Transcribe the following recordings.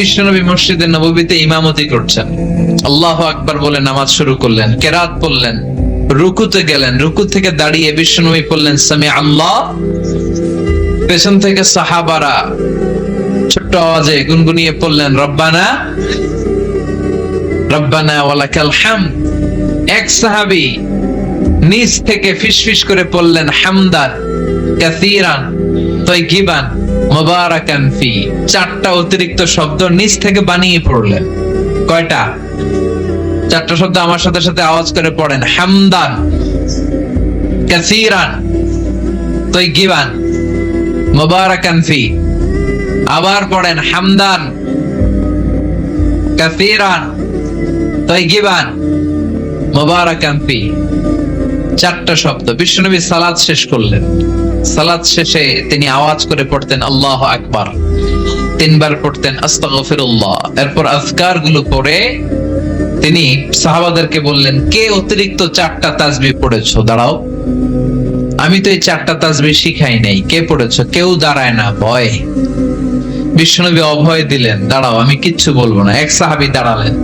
বিশ্বনবী মসজিদে নববীতে ইমামতি করছেন, আল্লাহু আকবার বলে নামাজ শুরু করলেন, কেরাত পড়লেন, রুকুতে গেলেন, রুকু থেকে দাঁড়িয়ে বিশ্বনবী বললেন সামি আল্লাহ। পেছন থেকে সাহাবারা ছোট্ট আওয়াজে গুনগুনিয়ে পড়লেন রব্বানা রব্বানা ওয়ালাকাল হামদ। এক সাহাবী নিচ থেকে ফিসফিস করে পড়লেন হামদান কাসীরান তাইয়িবান মুবারাকান ফি। চারটা অতিরিক্ত শব্দ নিচ থেকে বানিয়ে পড়লেন। কয়টা? চারটা শব্দ আমার সাথে সাথে আওয়াজ করে পড়েন, হামদান কাসীরান তাইয়িবান মুবারাকান ফি। আবার পড়েন হামদান কাসীরান তাইয়িবান মুবারাকান ফি। চারটা শব্দ। বিশ্বনবী সালাত শেষ করলেন। সালাত শেষে তিনি আওয়াজ করে পড়তেন আল্লাহু আকবার, তিনবার পড়তেন আস্তাগফিরুল্লাহ। এরপর আজকার গুলো পড়ে তিনি সাহাবাদেরকে বললেন, কে অতিরিক্ত চারটা তাসবিহ পড়েছো? দাঁড়াও, আমি তো এই চারটা তাসবিহ শিখাই নাই, কে পড়েছো? কেউ দাঁড়ায় না, ভয়। বিশ্বনবী অভয় দিলেন, দাঁড়াও আমি কিচ্ছু বলবো না। এক সাহাবী দাঁড়ালেন,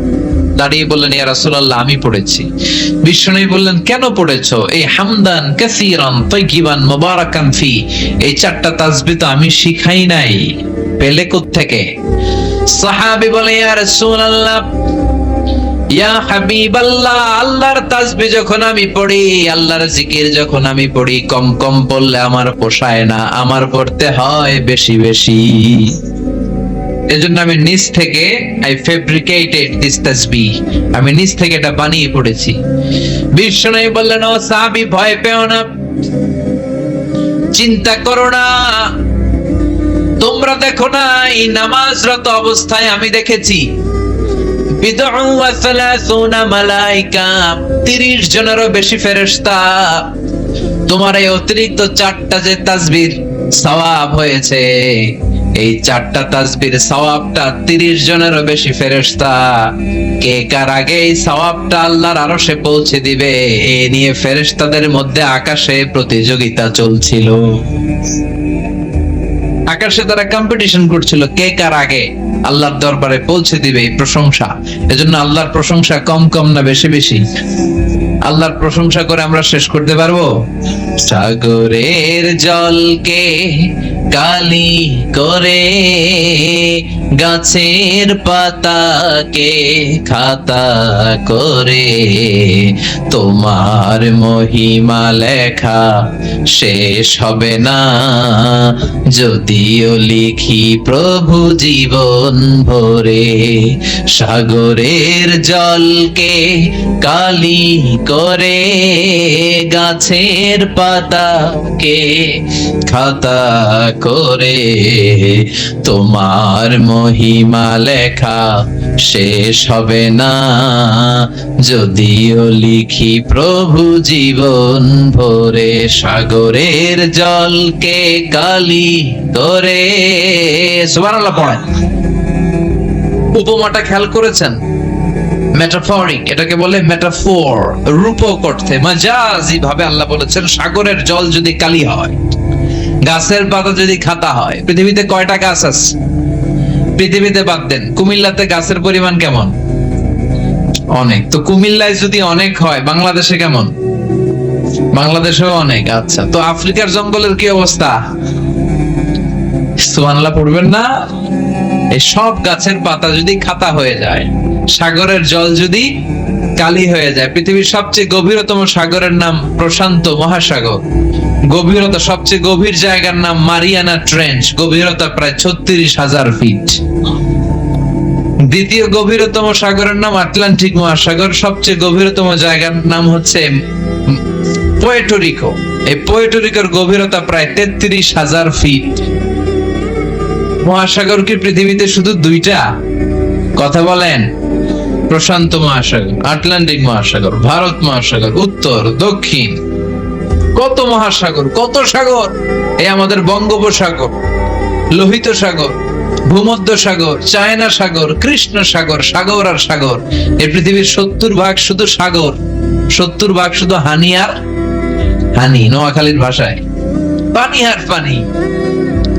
দাঁড়িয়ে বললেন ইয়া রাসূলুল্লাহ আমি পড়েছি। বিশ্বনবী বললেন কেন পড়েছো? এই হামদান কাসীরান তাইয়িবান মুবারাকান ফি, এই চারটা তাসবিহ তো আমি শিখাই নাই, পেলে কোত্থেকে? সাহাবী বলে ইয়া রাসূলুল্লাহ ইয়া হাবিবাল্লাহ, আল্লাহর তাসবিহ যখন আমি পড়ি, আল্লাহর জিকির যখন আমি পড়ি, কম কম পড়লে আমার পোষায় না, আমার পড়তে হয় বেশি বেশি। এজন্য আমি নিজ থেকে আই ফেব্রিকেটেড দিস তাসবিহ, আমি নিজ থেকে এটা বানিয়ে পড়েছি। বিশ্বনবী বললেন ও সাহাবী ভয় পেও না, চিন্তা করো না, তোমরা দেখো না এই নামাজরত অবস্থায় আমি দেখেছি বিদউ ওয়া সালাসুনা মালাইকা, 30 জনেরও বেশি ফেরেশতা তোমার এই অতিরিক্ত চারটা যে তাসবিহ সওয়াব হয়েছে, এই চারটা তাসবির সওয়াবটা 30 জনেরও বেশি ফেরেশতা কে কার আগে এই সওয়াবটা আল্লাহর আরশে পৌঁছে দিবে, এই নিয়ে ফেরেশতাদের মধ্যে আকাশে প্রতিযোগিতা চলছিল। আকাশে তারা কম্পিটিশন করছিল কে কার আগে আল্লাহর দরবারে পৌঁছে দিবে এই প্রশংসা। এজন্য আল্লাহর প্রশংসা কম কম না বেশি বেশি? আল্লাহর প্রশংসা করে আমরা শেষ করতে পারবো? সাগরের জলকে কালি করে, গাছের পাতাকে খাতা করে, তোমার মহিমা লেখা শেষ হবে না, যদিও লিখি প্রভু জীবন ভরে। সাগরের জলকে কালি করে, গাছের পাতাকে খাতা করে, তোমার মহিমা লেখা শেষ হবে না, যদিও লিখি প্রভু জীবন ভরে। সাগরের জলকে কালি করে, সুবহানাল্লাহ পড়েন। উপমাটা খেয়াল করেছেন? মেটাফরিক, এটাকে বলে মেটাফোর, রূপক অর্থে মাজাজি ভাবে আল্লাহ বলেছেন সাগরের জল যদি কালি হয়, গাছের পাতা যদি খাতা হয়। পৃথিবীতে কয়টা গাছ আছে? পৃথিবীতে বাদ দেন, কুমিল্লাতে গাছের পরিমাণ কেমন? অনেক। তো কুমিল্লায় যদি অনেক হয়, বাংলাদেশে কেমন? বাংলাদেশেও অনেক। আচ্ছা, তো আফ্রিকার জঙ্গলের কি অবস্থা? সুবহানাল্লাহ পড়বেন না? এই সব গাছের পাতা যদি খাতা হয়ে যায়, সাগরের জল যদি কালি হয়ে যায়, পৃথিবীর সবচেয়ে গভীরতম সাগরের নাম প্রশান্ত মহাসাগর, গভীরতা সবচেয়ে গভীর জায়গার নাম মারিয়ানা ট্রেঞ্চ, গভীরতা প্রায় 36,000 ফিট। দ্বিতীয় গভীরতম সাগরের নাম আটলান্টিক মহাসাগর, সবচেয়ে গভীরতম জায়গার নাম হচ্ছে পুয়ের্টো রিকো, এই পুয়ের্টো রিকোর গভীরতা প্রায় 33,000 ফিট। মহাসাগর কি পৃথিবীতে শুধু দুইটা? কথা বলেন। প্রশান্ত মহাসাগর, আটলান্টিক মহাসাগর, ভারত মহাসাগর, উত্তর দক্ষিণ, কত মহাসাগর, কত সাগর। এই আমাদের বঙ্গোপসাগর, লোহিত সাগর, ভূমধ্য সাগর, চায়না সাগর, কৃষ্ণ সাগর, সাগর আর সাগর। এই পৃথিবীর 70% শুধু সাগর, 70% শুধু হানি আর হানি, নোয়াখালীর ভাষায় পানি আর পানি।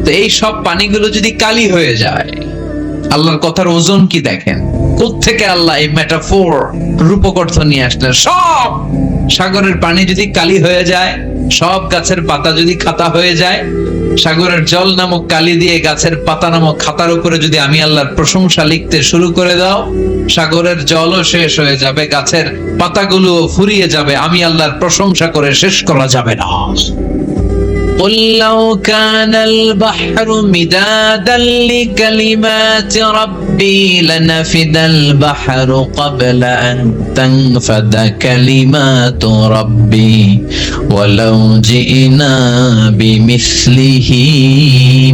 তো এই সব পানিগুলো যদি কালি হয়ে যায়, আল্লাহর কথার ওজন কি দেখেন, কোত্থেকে আল্লাহ এই মেটাফোর রূপক অর্থ নিয়ে আসলেন। সব সাগরের পানি যদি কালি হয়ে যায়, সব গাছের পাতা যদি খাতা হয়ে যায়, সাগরের জল নামক কালি দিয়ে গাছের পাতা নামক খাতার উপরে যদি আমি আল্লাহর প্রশংসা লিখতে শুরু করে দাও, সাগরের জলও শেষ হয়ে যাবে, গাছের পাতাগুলো ফুরিয়ে যাবে, আমি আল্লাহর প্রশংসা করে শেষ করা যাবে না। قل لو كان البحر مدادا لكلمات ربي لنفد البحر قبل أن تنفد كلمات ربي ولو جئنا بمثله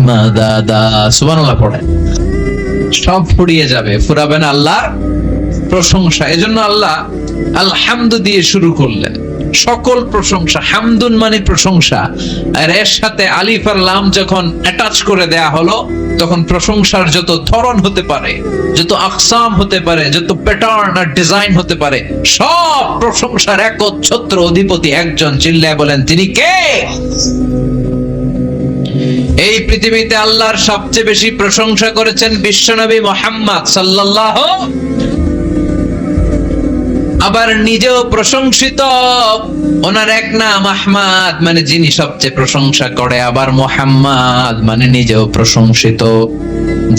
مددا سبحان الله পড়েন। সব ফুরিয়ে যাবে, ফুরাবে না আল্লাহর প্রশংসা। এজন্য আল্লাহ আলহামদু দিয়ে শুরু করলেন। সকল প্রশংসা, হামদুন মানে প্রশংসা, আর এর সাথে আলিফ আর লাম যখন অ্যাটাচ করে দেয়া হলো, তখন প্রশংসার যত ধরন হতে পারে, যত আকসাম হতে পারে, যত প্যাটার্ন আর ডিজাইন হতে পারে, সব প্রশংসার একচ্ছত্র অধিপতি একজন। চিল্লায় বলেন তিনি কে? এই পৃথিবীতে আল্লাহর সবচেয়ে বেশি প্রশংসা করেছেন বিশ্বনবী মুহাম্মদ সাল্লাল্লাহু, আবার নিজেও প্রশংসিত। ওনার এক নাম আহমদ, মানে যিনি সবচেয়ে প্রশংসা করে, আবার মুহাম্মদ মানে নিজেও প্রশংসিত।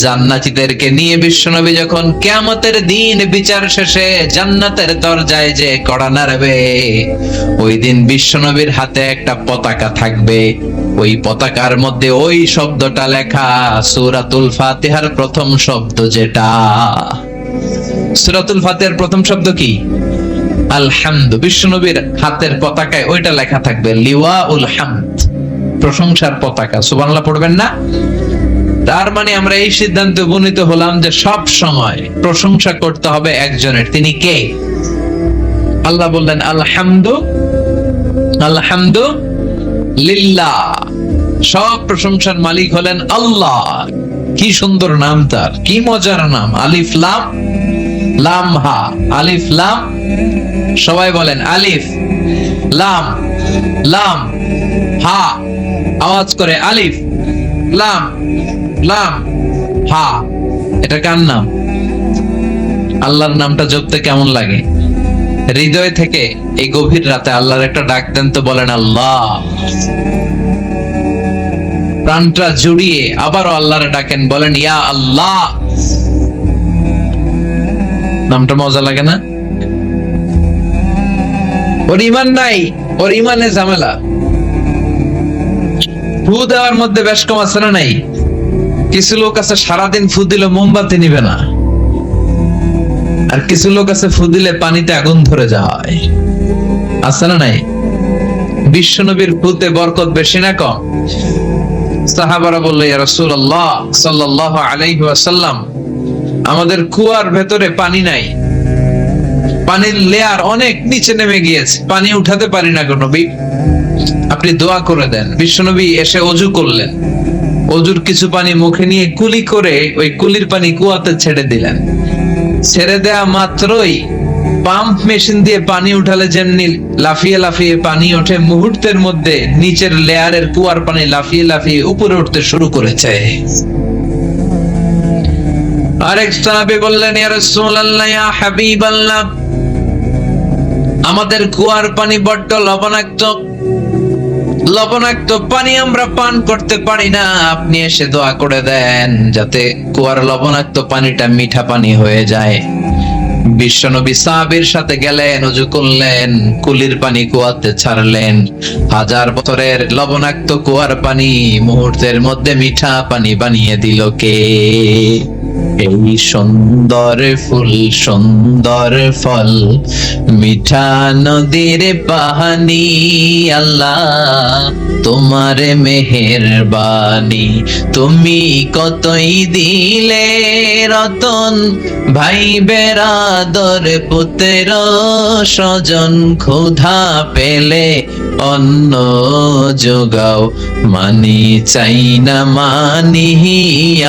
জান্নাতীদেরকে নিয়ে বিশ্বনবী যখন কিয়ামতের দিন বিচার শেষে জান্নাতের দরজায় যে কড়া নাড়বে, ওই দিন বিশ্বনবীর হাতে একটা পতাকা থাকবে। ওই পতাকার মধ্যে ওই শব্দটা লেখা, সূরাতুল ফাতিহার প্রথম শব্দ যেটা। সূরাতুল ফাতিহার প্রথম শব্দ কি? আলহামদু। বিশ্বনবীর হাতের পতাকায় ওইটা লেখা থাকবে, লিওয়াউল হামদ, প্রশংসার পতাকা। সুবহানাল্লাহ পড়বেন না? তার মানে আমরা এই সিদ্ধান্তে উপনীত হলাম যে সব সময় প্রশংসা করতে হবে একজনের। তিনি কে? আল্লাহ বললেন আলহামদু, আলহামদু লিল্লাহ। সব প্রশংসার মালিক হলেন আল্লাহ। কি সুন্দর নাম তার, কি মজার নাম। আলিফ লাম, লাম হা, আলিফ লাম। সবাই বলেন আলিফ লাম, লাম হা, আওয়াজ করে আলিফ লাম, লাম হা। এটা কার নাম? আল্লাহর নামটা জপতে কেমন লাগে? হৃদয় থেকে এই গভীর রাতে আল্লাহর একটা ডাক দেন তো, বলেন আল্লাহ। প্রাণটা জুড়িয়ে আবারও আল্লাহর ডাকেন, বলেন ইয়া আল্লাহ। নামটা মজা লাগে না? ওর ইমান নাই, ওর ইমানে ঝামেলা। ফু দেওয়ার মধ্যে বেশ কম আছে না নাই? কিছু লোক আছে সারাদিন ফু দিলে মোমবাতি নিবে না, আর কিছু লোক আছে ফু দিলে পানিতে আগুন ধরে যায়। আছে না নাই? বিশ্বনবীর ফুতে বরকত বেশি না কম? সাহাবারা বলল, ইয়া রাসূলুল্লাহ সাল্লাল্লাহু আলাইহি ওয়াসাল্লাম, আমাদের কুয়ার ভেতরে পানি নাই, পানির লেয়ার অনেক নিচে নেমে গিয়েছে, পানি উঠাতে পারি না গো নবী, আপনি দোয়া করে দেন। বিশ্বনবী এসে ওযু করলেন, ওযুর কিছু পানি মুখে নিয়ে কুলি করে ওই কুলির পানি কুয়াতে ছেড়ে দিলেন। ছেড়ে দেয়া মাত্রই পাম্প মেশিন দিয়ে পানি উঠালে যেমনি লাফিয়ে লাফিয়ে পানি ওঠে, মুহূর্তের মধ্যে নিচের লেয়ারের কুয়ার পানি লাফিয়ে লাফিয়ে উপরে উঠতে শুরু করেছে। আরেক সাহাবী বললেন, ইয়া রাসূলুল্লাহ, ইয়া হাবিবাল্লাহ, আমাদের কুয়ার পানি বড্ড লবণাক্ত, লবণাক্ত পানি আমরা পান করতে পারি না, আপনি এসে দোয়া করে দেন যাতে কুয়ার লবণাক্ত পানিটা মিঠা পানি হয়ে যায়। বিশ্বনবী সাহাবীর সাথে গেলেন, ওযু করলেন, কুলির পানি কুয়াতে ছাড়লেন। 1000 বছরের লবণাক্ত কুয়ার পানি মুহূর্তের মধ্যে মিঠা পানি বানিয়ে দিল কে? এই সুন্দর ফুল, সুন্দর ফল, মিঠা নদীর পানি, আল্লাহ তোমার মেহেরবানি। তুমি কতই দিলে রতন, ভাই বেরাদর পুত্র স্বজন, ক্ষুধা পেলে অন্ন যোগাও, মানি চাই না মানি,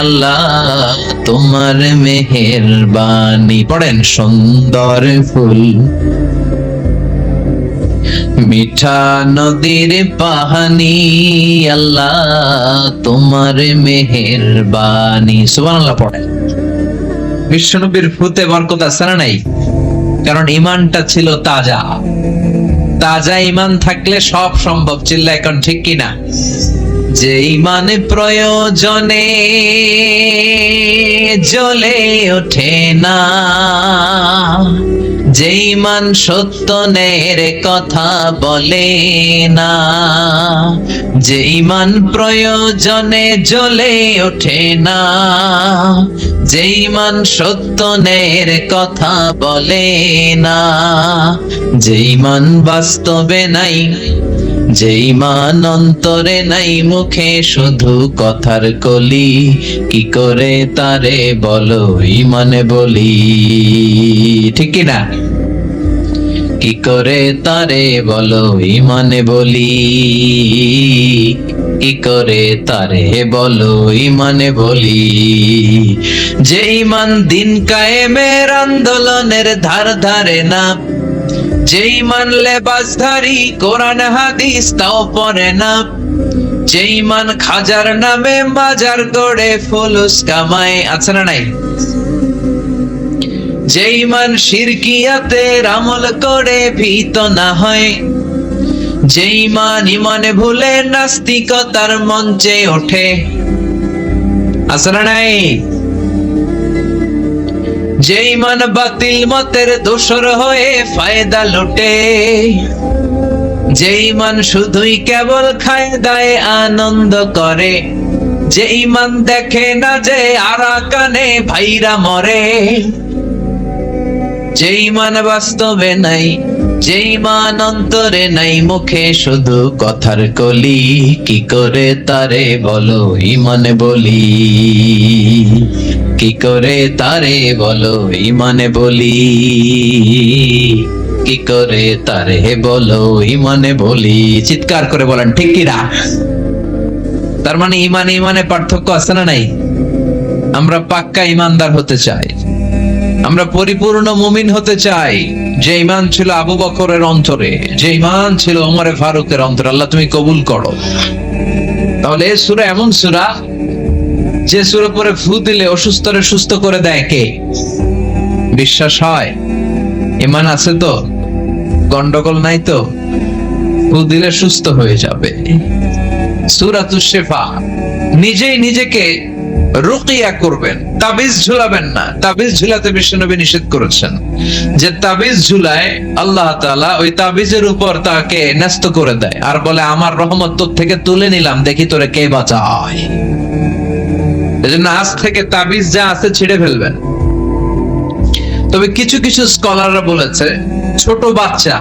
আল্লাহ তোমার মেহেরবানি। পড়েন, সুন্দর ফুল, মিঠা নদীর পানি, আল্লাহ তোমার মেহেরবানি। সুবহানাল্লাহ পড়েন। বিশ্বনবীর ফুতে বরকত আছে না নাই? কারণ ইমানটা ছিল তাজা। তাজা ইমান থাকলে সব সম্ভব। চিল্লা এখন ঠিক কিনা? যে ইমান প্রয়োজনে জ্বলে ওঠে না, যে ইমান সত্য ন্যায়ের কথা বলে না, যে ইমান প্রয়োজনে জ্বলে ওঠে না, যে ইমান সত্য ন্যায়ের কথা বলে না, যে ইমান বাস্তবে নাই, যে ইমান অন্তরে নাই, মুখে শুধু কথার কলি, কি করে তারে বলো ইমানে বলি? ঠিক কি না? কি করে তারে বলো ইমানে বলি? কি করে তারে বলো ইমানে বলি? যে ইমান দিন কায়েমের আন্দোলনের ধার ধারে না, যে ইমান লেবাসধারী কোরআন হাদিস তাও পড়ে না, যে ইমান খাজার নামে মাজার গড়ে ফুলুস কামায়, আছে না নাই? যে ইমান শিরকিয়াতের আমল করে ভীত না হয়, যে ইমান ইমানে ভুলে নাস্তিকতার মঞ্চে ওঠে, আছে না নাই? যে ইমান বাতিল মতের দোসর হয়ে ফায়দা লুটে, যে ইমান শুধুই কেবল খায় দায় আনন্দ করে, যে ইমান দেখে না যে আরাকানে ভাইরা মরে, যে ইমান বাস্তবে নাই, যে ইমান অন্তরে নাই, মুখে শুধু কথার কলি, কি করে তারে বলো ইমানে বলি? কি করে তারে বলো ইমানে বলি? কি করে তারে বলো ইমানে বলি? চিৎকার করে বলেন ঠিক কি না? তার মানে ইমানে ইমানে পার্থক্য আছে না নাই? আমরা পাক্কা ইমানদার হতে চাই, আমরা পরিপূর্ণ মুমিন হতে চাই। যে ইমান ছিল আবু বকরের অন্তরে, যে ইমান ছিল ওমরে ফারুকের অন্তরে, আল্লাহ তুমি কবুল করো। তাহলে এই সূরা এমন সূরা যে সূরা পরে ফু দিলে অসুস্থরে সুস্থ করে দেয় কে? বিশ্বাস হয়? ইমান আছে তো? গন্ডগোল নাই তো? ফু দিলে সুস্থ হয়ে যাবে। সূরাতুশ শিফা। নিজেই নিজেকে রুকিয়া করবেন, তাবিজ ঝুলাবেন না। তাবিজ ঝুলাতে বিশ্বনবী নিষেধ করেছেন। যে তাবিজ ঝুলায় আল্লাহ তাআলা ওই তাবিজের উপর তাকে ন্যস্ত করে দেয় আর বলে আমার রহমত তোর থেকে তুলে নিলাম, দেখি তোরে কে বাঁচায়। এজন্য আজ থেকে তাবিজ যা আছে ছিঁড়ে ফেলবেন। তবে কিছু কিছু স্কলাররা বলেছে ছোট বাচ্চা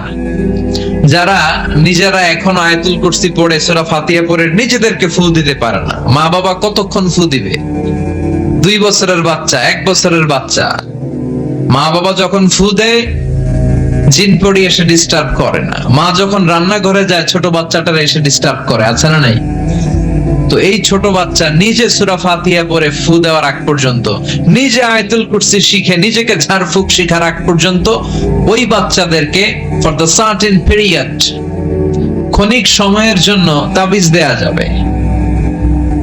যারা নিজেরা এখন আয়াতুল কুরসি পড়ে সূরা ফাতিহা পড়ে নিজেদেরকে ফু দিতে পারে না, মা বাবা কতক্ষণ ফু দিবে? 2 বছরের বাচ্চা, 1 বছরের বাচ্চা, মা বাবা যখন ফু দেয় জিন পড়ি এসে ডিস্টার্ব করে না। মা যখন রান্নাঘরে যায় ছোট বাচ্চাটার এসে ডিস্টার্ব করে, আছে না নাই? তো এই ছোট বাচ্চা নিজে সূরা ফাতিহা পড়ে ফু দেওয়ার আগ পর্যন্ত, নিজে আয়াতুল কুরসি শিখে নিজেকে ঝাড়ফুঁক শিখার আগ পর্যন্ত ওই বাচ্চাদেরকে ফর দ্য সার্টেন পিরিয়ড, ক্ষণিক সময়ের জন্য তাবিজ দেয়া যাবে।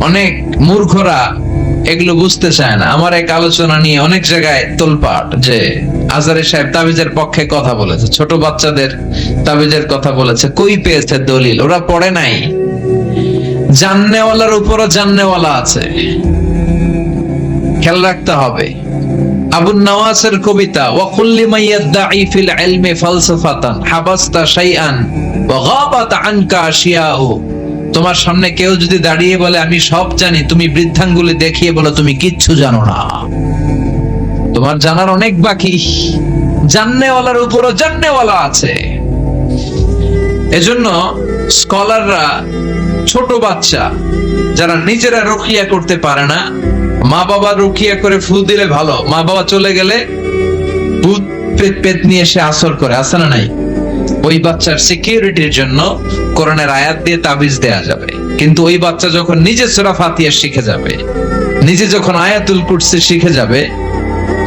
অনেক মূর্খরা এগুলো বুঝতে চায় না। আমার এক আলোচনা নিয়ে অনেক জায়গায় তোলপাট যে আজহারী সাহেব তাবিজের পক্ষে কথা বলেছে, ছোট বাচ্চাদের তাবিজের কথা বলেছে। কই পেয়েছে দলিল? ওরা পড়ে নাই। জাননেওয়ালার উপরও জাননেওয়ালা আছে, খেয়াল রাখতে হবে। আবু নওয়াসের কবিতা, ওয়া কুল্লি মাইয়াদাঈ ফিল ইলমি ফালসাফাতান হাবাসতা শাইআন ওয়া গাবাত আনকা আশিয়াউ। তোমার সামনে কেউ যদি দাঁড়িয়ে বলে আমি সব জানি, তুমি বৃদ্ধাঙ্গুলি দেখিয়ে বলো তুমি কিচ্ছু জানো না, তোমার জানার অনেক বাকি। জাননেওয়ালার উপরও জাননেওয়ালা আছে। এজন্য স্কলাররা ছোট বাচ্চা যারা নিজেরা রুকিয়া করতে পারে না, মা বাবা রুকিয়া করে ফু দিলে ভালো। মা বাবা চলে গেলে ভূত পেট নিয়ে এসে আসর করে, আছে না নাই? ওই বাচ্চার সিকিউরিটির জন্য কোরআনের আয়াত দিয়ে তাবিজ দেয়া যাবে। কিন্তু ওই বাচ্চা যখন নিজে সূরা ফাতিহা শিখে যাবে, নিজে যখন আয়াতুল কুরসি শিখে যাবে,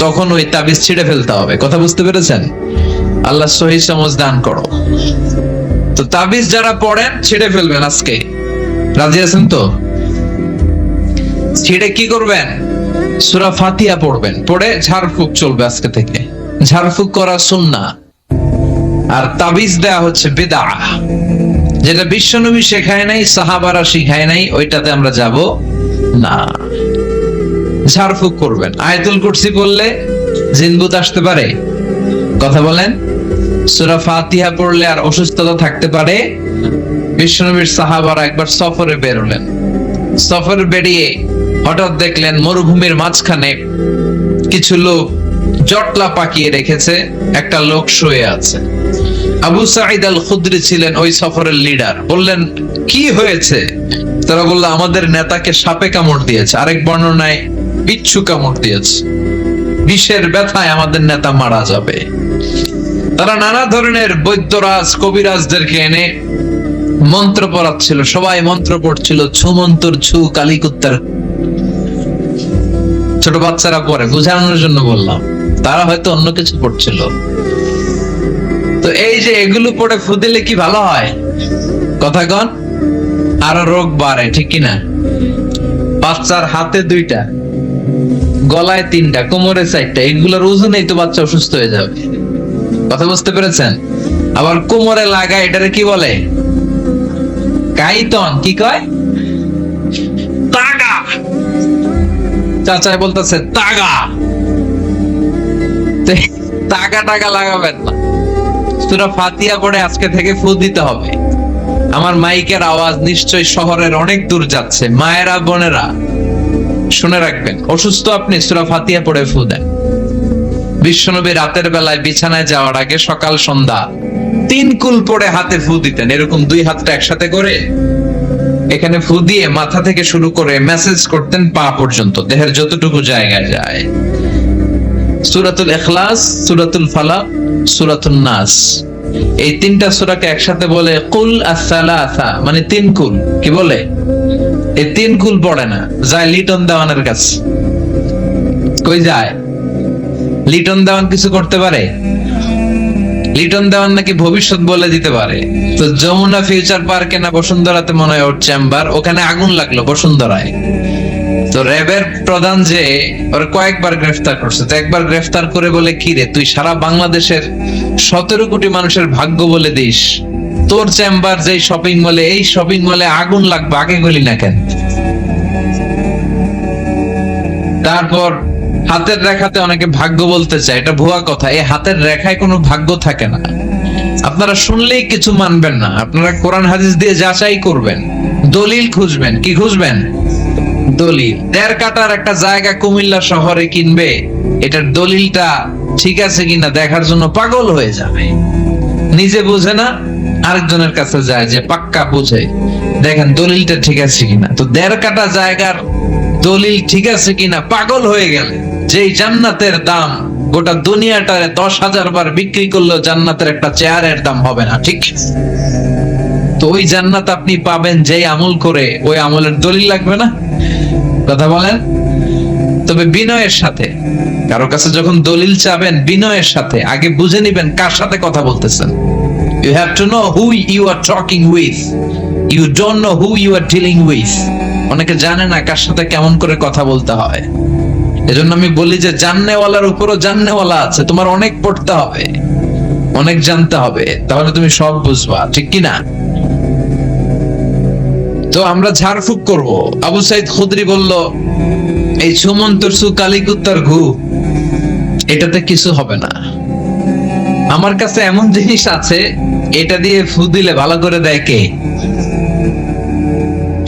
তখন ওই তাবিজ ছিঁড়ে ফেলতে হবে। কথা বুঝতে পেরেছেন? আল্লাহ সহিহ সমঝ দান করো। তো তাবিজ যারা পড়েন ছিঁড়ে ফেলবেন আজকে। রাজি আছেন তো? ছিঁড়ে কি করবেন? সূরা ফাতিহা পড়বেন, পড়ে ঝাড়ফুঁক চলবে আজকে থেকে। ঝাড়ফুঁক করা সুন্নাহ, আর তাবিজ দেয়া হচ্ছে বিদআহ। যেটা বিশ্বনবী শেখায় নাই, সাহাবারা শিখায় নাই, ওইটাতে আমরা যাব না। ঝাড়ফুঁক করবেন। আয়াতুল কুরসি পড়লে জিনভূত আসতে পারে? কথা বলেন। সূরা ফাতিহা পড়লে আর অসুস্থতা থাকতে পারে? বিশ্বনবীর সাহাবারা একবার সফরে বেরোলেন। সফরে বেরিয়ে হঠাৎ দেখলেন মরুভূমির মাঝখানে কিছু লোক জটলা পাকিয়ে রেখেছে, একটা লোক শুয়ে আছে। আবু সাঈদ আল খুদরি ছিলেন ওই সফরের লিডার। বললেন, কি হয়েছে? তারা বলল, আমাদের নেতাকে সাপে কামড় দিয়েছে, আরেক বর্ণনায় বিচ্ছু কামড় দিয়েছে, বিষের ব্যথায় আমাদের নেতা মারা যাবে। তারা নানা ধরনের বৈদ্যরাজ কবিরাজদেরকে এনে মন্ত্র পড়াচ্ছিল, সবাই মন্ত্র পড়ছিল, ছু মন্তর ছু, কালিকুত্তার। ছোট বাচ্চারা পড়ে, বোঝানোর জন্য বললাম, তারা হয়তো অন্য কিছু পড়ছিল। তো এই যে এগুলো পড়ে ফু দিলে কি ভালো হয়? কথা কন। আরো রোগ বাড়ে, ঠিক কিনা? বাচ্চার হাতে 2টা, গলায় 3টা, কোমরে 4টা, এগুলোর ওজনেই তো বাচ্চা অসুস্থ হয়ে যাবে। কথা বুঝতে পেরেছেন? আবার কোমরে লাগায়, এটারে কি বলে? কাইতন। কি কয়? তাগা। চাচাই বলতেছে তাগা। তাগা টাগা লাগাবেন না। সূরা ফাতিহা পড়ে আজকে থেকে ফু দিতে হবে। আমার মাইকের আওয়াজ নিশ্চয়ই শহরের অনেক দূর যাচ্ছে। মায়েরা, বোনেরা শুনে রাখবেন, অসুস্থ আপনি সূরা ফাতিহা পড়ে ফু দেন। বিশ্বনবী রাতের বেলায় বিছানায় যাওয়ার আগে সকাল সন্ধ্যা 3 কুল পড়ে হাতে ফু দিতেন। এরকম 2 হাতটা একসাথে করে এখানে ফু দিয়ে মাথা থেকে শুরু করে মেসেজ করতেন পা পর্যন্ত, দেহের যতটুকু জায়গায় যায়। সূরাতুল ইখলাস, সূরাতুল ফালাক, সূরাতুন নাস, এই 3টা সূরাকে একসাথে বলে কুল আস-সালাসা, মানে 3 কুল। কি বলে? এই 3 কুল পড়ে না, যায় লিটন দেওয়ানের কাছে। কই যায়? লিটন দেওয়ান কিছু করতে পারে? লিটন দেওয়ান নাকি ভবিষ্যৎ বলে দিতে পারে। তো যমুনা ফিউচার পার্কে না বসুন্ধরাতে মনে হয় ওর চেম্বার, ওখানে আগুন লাগলো বসুন্ধরায়। তো র্যাবের প্রধান যে ওর কয়েকবার গ্রেফতার করছে। তো একবার গ্রেফতার করে বলে, কি রে, তুই সারা বাংলাদেশের 17 কোটি মানুষের ভাগ্য বলে দিস, তোর চেম্বার যেই শপিং মলে, এই শপিং মলে আগুন লাগবে, আগে গলি না কেন? তারপর হাতের রেখাতে অনেকে ভাগ্য বলতে চায়, এটা ভুয়া কথা। এই হাতের রেখায় কোনো ভাগ্য থাকে না। আপনারা শুনলেই কিছু মানবেন না, আপনারা কোরআন হাদিস দিয়ে যাচাই করবেন, দলিল খুঁজবেন। কি খুঁজবেন? দলিল। 1.5 কাঠার একটা জায়গা কুমিল্লা শহরে কিনবে, এটার দলিলটা ঠিক আছে কিনা দেখার জন্য পাগল হয়ে যাবে। নিজে বুঝে না, আরেকজনের কাছে যায় যে পাক্কা বুঝে, দেখেন দলিলটা ঠিক আছে কিনা। তো 1.5 কাঠা জায়গার দলিল ঠিক আছে কিনা পাগল হয়ে গেলে, যেই জান্নাতের দাম গোটা দুনিয়াটারে 10,000 বার বিক্রি করলেও জান্নাতের একটা চেয়ারের দাম হবে না, ঠিক? তো ওই জান্নাত আপনি পাবেন যেই আমল করে, ওই আমলের দলিল লাগবে না? কথা বলেন। তবে বিনয়ের সাথে, কারো কাছে যখন দলিল চাবেন, বিনয়ের সাথে আগে বুঝে নিবেন কার সাথে কথা বলতেছেন। You have to know who you are talking with. You don't know who you are dealing with. অনেকে জানে না কার সাথে কেমন করে কথা বলতে হয়। এজন্য আমি বলি যে জাননেওয়ালার উপরও জাননেওয়ালা আছে। তোমার অনেক পড়তে হবে, অনেক জানতে হবে, তাহলে তুমি সব বুঝবা, ঠিক কি না? তো আমরা ঝাড়ফুঁক করব। আবু সাঈদ খুদরি বলল, এই সুমন্তর সু, কালিকুত্তার ঘু, এটাতে কিছু হবে না। আমার কাছে এমন জিনিস আছে, এটা দিয়ে ফু দিলে ভালো করে দেয় কে?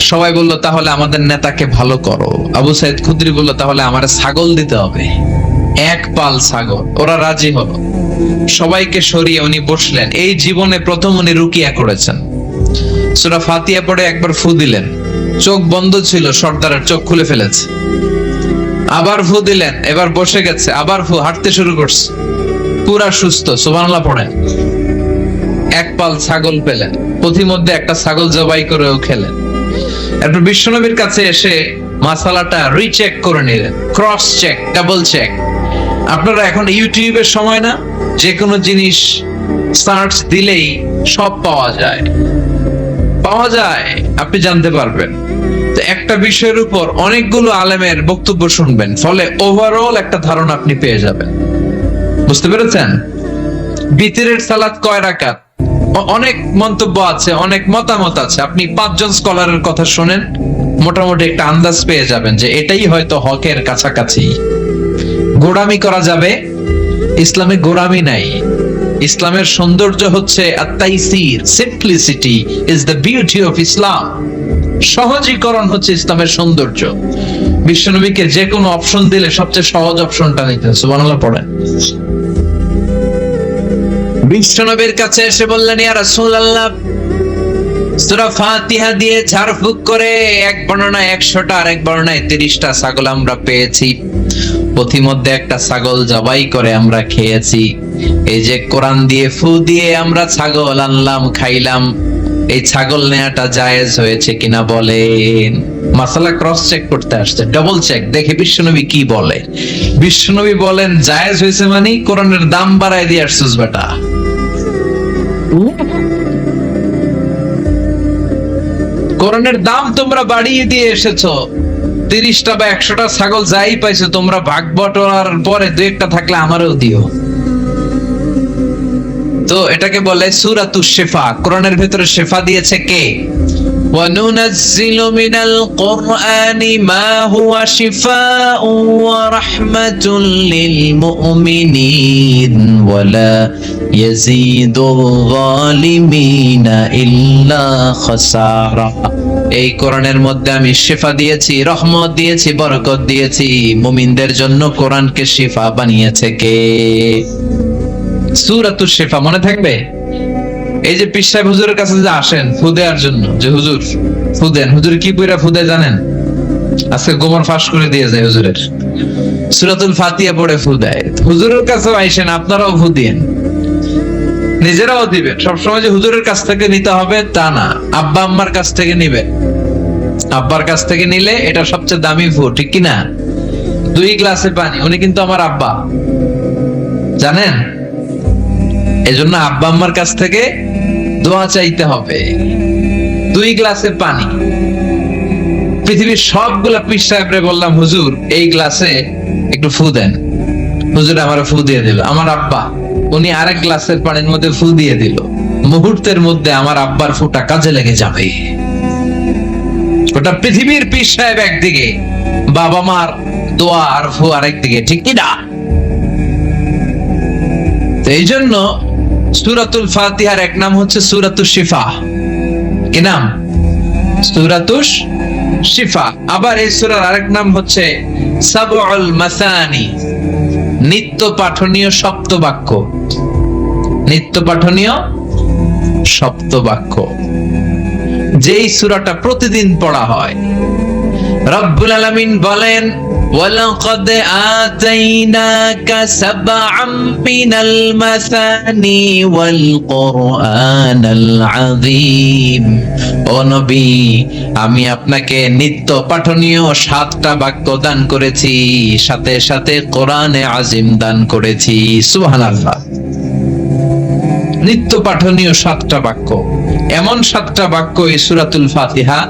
সবাই বলল, তাহলে আমাদের নেতাকে ভালো করো। আবু সাঈদ খুদরি বলল, তাহলে আমার ছাগল দিতে হবে, 1 পাল ছাগল। ওরা রাজি হলো। সবাইকে সরিয়ে উনি বসলেন। এই জীবনে প্রথম উনি রুকিয়া করেছেন। সূরা ফাতিহা পড়ে একবার ফু দিলেন, চোখ বন্ধ ছিল, সর্দারের চোখ খুলে ফেলেছে। আবার ফু দিলেন, এবার বসে গেছে, আবার ফু, হাঁটতে শুরু করছে, পুরা সুস্থ। সুবহানাল্লাহ পড়েন। 1 পাল ছাগল পেলেন, পথিমধ্যে একটা ছাগল জবাই করেও খেলেন। এরপর বিশ্বনবীর কাছে এসে মাসালাটা রিচেক করে নিলেন, ক্রস চেক, ডাবল চেক। আপনারা এখন ইউটিউবের সময় না, যে কোনো জিনিস সার্চ দিলেই সব পাওয়া যায়, আপনি জানতে পারবেন। তো তো একটা বিষয়ের উপর অনেকগুলো আলেমের বক্তব্য শুনবেন, ফলে ওভারঅল একটা ধারণা আপনি পেয়ে যাবেন। বুঝতে পেরেছেন? বিতিরের সালাত কয় রাকাত, অনেক মন্তব্য আছে, অনেক মতামত আছে। আপনি 5 জন স্কলারের কথা শুনেন, মোটামুটি একটা আন্দাজ পেয়ে যাবেন যে এটাই হয়তো হকের কাছাকাছি। গোড়ামি করা যাবে? ইসলামে গোড়ামি নাই। ইসলামের সৌন্দর্য হচ্ছে আত-তাইসির, simplicity is the beauty of Islam. সহজীকরণ হচ্ছে ইসলামের সৌন্দর্য। বিশ্বনবীকে যে কোনো অপশন দিলে সবচেয়ে সহজ অপশনটা নিতেন। সুবহানাল্লাহ পড়েন। বিশ্বনবীর কাছে এসে বললেন, ইয়া রাসূলুল্লাহ, সূরা ফাতিহা দিয়ে ঝাড়ফুঁক করে এক বর্ণনায় 100টা আর এক বর্ণনায় 30টা ছাগল আমরা পেয়েছি। পথিমধ্যে একটা ছাগল জবাই করে আমরা খেয়েছি। এই যে কোরআন দিয়ে ফু দিয়ে আমরা ছাগল আনলাম, খাইলাম, এই ছাগল নেয়াটা জায়েজ হয়েছে কিনা বলেন। মাসালা ক্রস চেক করতে আসছে, ডাবল চেক, দেখে বিশ্বনবী কি বলে। বিশ্বনবী বলেন জায়েজ হয়েছে মানে কোরআনের দাম বাড়ায় দিয়ে আসছিস বেটা। কোরআনের দাম তোমরা বাড়িয়ে দিয়ে এসেছো। 30টা বা 100টা ছাগল যাই পাইছো তোমরা, ভাগ বটোয়ার পরে 2-1টা থাকলে আমারও দিও। তো এটাকে বলে সূরাতুশ শিফা। কোরআনের ভেতরে শিফা দিয়েছে কে? وَنُنَزِّلُ مِنَ الْقُرْآنِ مَا هُوَ شِفَاءٌ وَرَحْمَةٌ لِلْمُؤْمِنِينَ وَلَا يَزِيدُ الظَّالِمِينَ إِلَّا خَسَارًا। এই কোরআনের মধ্যে আমি শিফা দিয়েছি, রহমত দিয়েছি, বরকত দিয়েছি। মুমিনদের জন্য কোরআনকে শিফা বানিয়েছে কে? সূরাতুশ শিফা মনে থাকবে? এই যে পীর সাহেব হুজুরের কাছে যে আসেন ফু দেওয়ার জন্য, যে হুজুর ফু দেন, হুজুর কি কইরা ফু দেয় জানেন? আজকে গোমর ফাঁস করে দিয়ে যায় হুজুরের। সূরাতুল ফাতিহা পড়ে ফু দেয়। হুজুরের কাছেও আইসেন, আপনারাও ফু দিয়েন, নিজেরাও দিবেন। সবসময় যে হুজুরের কাছ থেকে নিতে হবে তা না, আব্বা আম্মার কাছ থেকে নিবেন। আব্বার কাছ থেকে নিলে এটা সবচেয়ে দামি ফু, ঠিক কিনা? 2 গ্লাসে পানি, উনি কিন্তু আমার আব্বা, জানেন? এজন্য আব্বা আম্মার কাছ থেকে দোয়া চাইতে হবে। 2 গ্লাসে পানি। পৃথিবীর সবগুলা পীর সাহেবরে বললাম, হুজুর এই গ্লাসে একটু ফু দেন। হুজুর আমার ফু দিয়ে দিল। আমার আব্বা, উনি আরেক গ্লাসের পানির মধ্যে ফু দিয়ে দিল। মুহূর্তের মধ্যে আমার আব্বার ফুটা কাজে লেগে যাবে। ওটা পৃথিবীর পীর সাহেব একদিকে, বাবা মার দোয়া আর ফু আরেকদিকে, ঠিক কি না? এই জন্য সূরাতুল ফাতিহার এক নাম হচ্ছে সূরাতুশ শিফা। কি নাম? সূরাতুশ শিফা। আবার এই সূরার আরেক নাম হচ্ছে সাবউল মাসানি, নিত্য পাঠনীয় সপ্তবাক্য। নিত্য পাঠনীয় সপ্তবাক্য, যেই সূরাটা প্রতিদিন পড়া হয়। রব্বুল আলামিন বলেন, وَلَقَدْ آتَيْنَاكَ سَبْعًا مِنَ الْمَثَانِي وَالْقُرْآنَ الْعَظِيمَ। ও নবী, আমি আপনাকে নিত্য পাঠনীয় 7টা বাক্য দান করেছি, সাথে সাথে কোরআনে আজিম দান করেছি। সুবহানাল্লাহ। নিত্য পাঠনীয় 7টা বাক্য, এমন 7টা বাক্য এই সূরাতুল ফাতিহা,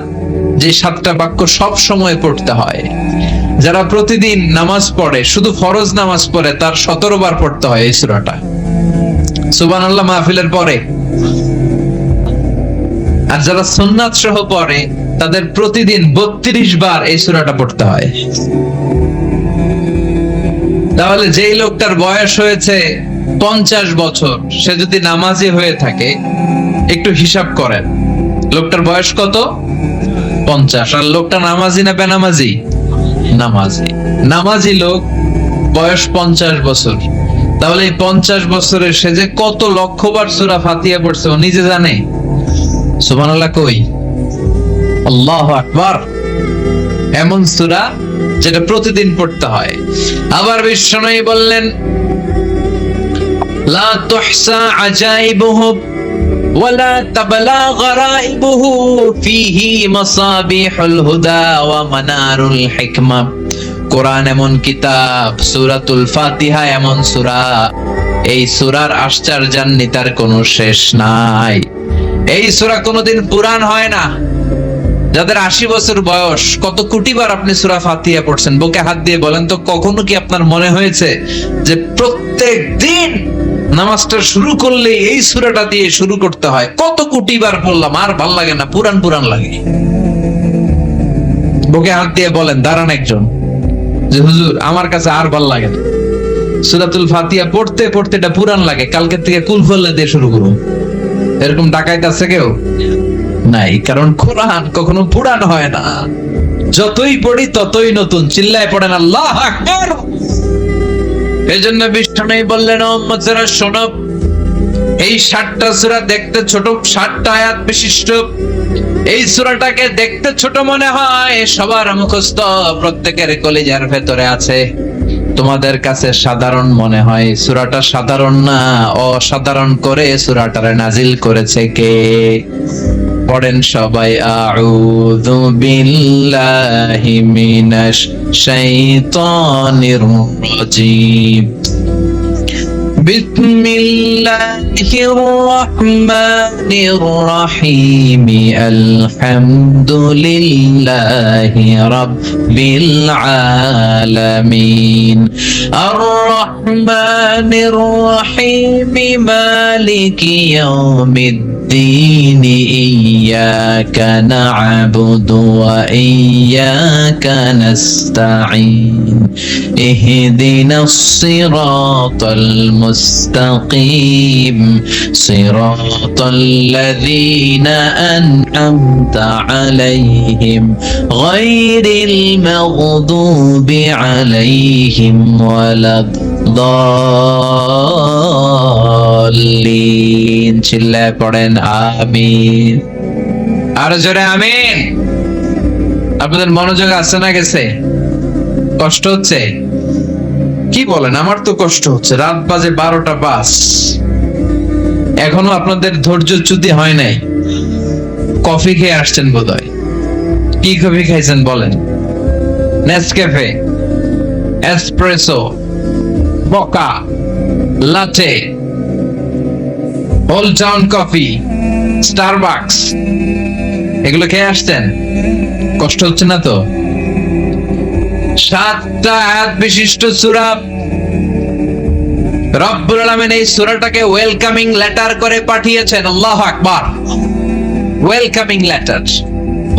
যে 7টা বাক্য সব সময় পড়তে হয়। যারা প্রতিদিন নামাজ পড়ে, শুধু ফরজ নামাজ পড়ে, তার 17 বার পড়তে হয় এই সূরাটা। সুবহানাল্লাহ মাহফিলের পরে। আর যারা সুন্নাত সহ পড়ে, তাদের প্রতিদিন 32 বার এই সূরাটা পড়তে হয়। তাহলে যেই লোকটার বয়স হয়েছে 50 বছর, সে যদি নামাজি হয়ে থাকে, একটু হিসাব করেন, লোকটার বয়স কত? 50। আর লোকটা নামাজি না বেনামাজি? নামাজি। নামাজি লোক, বয়স 50 বছর। তাহলে এই 50 বছরের সে যে কত লক্ষবার সূরা ফাতিহা পড়ছে ও নিজে জানে? সুবহানাল্লাহ কই? আল্লাহু আকবার। এমন সূরা যেটা প্রতিদিন পড়তে হয়। আবার বিশ্বনবী বললেন, লা তুহসা আজাইবুহু ওয়ালা তাবলা গরাইবুহু ফিহি মাসাবিহুল হুদা ওয়া মানারুল হিকমা। কোরআন এমন কিতাব, সূরাতুল ফাতিহা এমন সূরা, এই সূরার আশ্চর্যান্বিতার কোনো শেষ নাই। এই সূরা কোনোদিন পুরান হয় না। যাদের 80 বছর বয়স, কত কোটিবার আপনি সূরা ফাতিহা পড়ছেন, বুকে হাত দিয়ে বলেন তো, কখনো কি আপনার মনে হয়েছে যে প্রত্যেক দিন নামাজটা শুরু করলে এই সূরাটা দিয়ে শুরু করতে হয়? কত কোটিবার পড়লাম, আর ভাল লাগে না, পুরান পুরান লাগে। বুকে হাত দিয়ে বলেন, দাঁড়ান একজন, যে হুজুর আমার কাছে আর ভাল লাগে না, সূরাতুল ফাতিহা পড়তে পড়তে এটা পুরান লাগে, কালকে থেকে কুল ফল্লা দিয়ে শুরু করুন। এরকম ডাকাইত আছে কেউ? নাই, কারণ কোরআন কখনো পুরান হয় না, যতই পড়ি ততই নতুন। চিল্লায় পড়েন আল্লাহু আকবার। এজন্য বিষ্ণু বললেন, উম্মতেরা শোনো, এই 60টা সূরা দেখতে ছোট, 60টা আয়াত বিশিষ্ট এই সূরাটাকে দেখতে ছোট মনে হয়, সবার মুখস্থ, প্রত্যেকের কলিজার ভেতরে আছে। তোমাদের কাছে সাধারণ মনে হয়, সূরাটা সাধারণ না, অসাধারণ করে সূরাটারে নাজিল করেছে কে? পড়েন সবাই, আউযু বিল্লাহি মিনাশ শাইতানির রাজীম। বিসমিল্লাহির রহমানির রহিম। আলহামদুলিল্লাহি রাব্বিল আলামিন। আর রহমানির রহিম। মালিকি ইয়াউমিদ্দিন। ইয়্যাকা না'বুদু ওয়া ইয়্যাকা নাস্তাঈন। ইহদিনাস সিরাতাল মুস্তাকিম। সিরাতাল লাযীনা আন'আমতা আলাইহিম গায়রিল মাগদুবি আলাইহিম ওয়ালাদ-দাল্লিন। চিল্লায় পড়েন আমিন। আর জোরে আমিন। আপনাদের মনোযোগ আছে না গেছে? কষ্ট হচ্ছে? কি বলেন? আমার তো কষ্ট হচ্ছে। রাত বাজে 12টা বাস, এখনো আপনাদের ধৈর্যচ্যুতি হয় নাই। কফি খেয়ে আসছেন বোধহয়। কি কফি খাইছেন বলেন? Nescafe, espresso, মকা, লাটে, old town coffee, Starbucks, এগুলো খেয়ে আসছেন? কষ্ট হচ্ছে না তো? 7টা আয়াত বিশিষ্ট সূরা। রব্বুল আলামিন এই সূরাটাকে ওয়েলকামিং লেটার করে পাঠিয়েছেন। আল্লাহু আকবার। ওয়েলকামিং লেটার,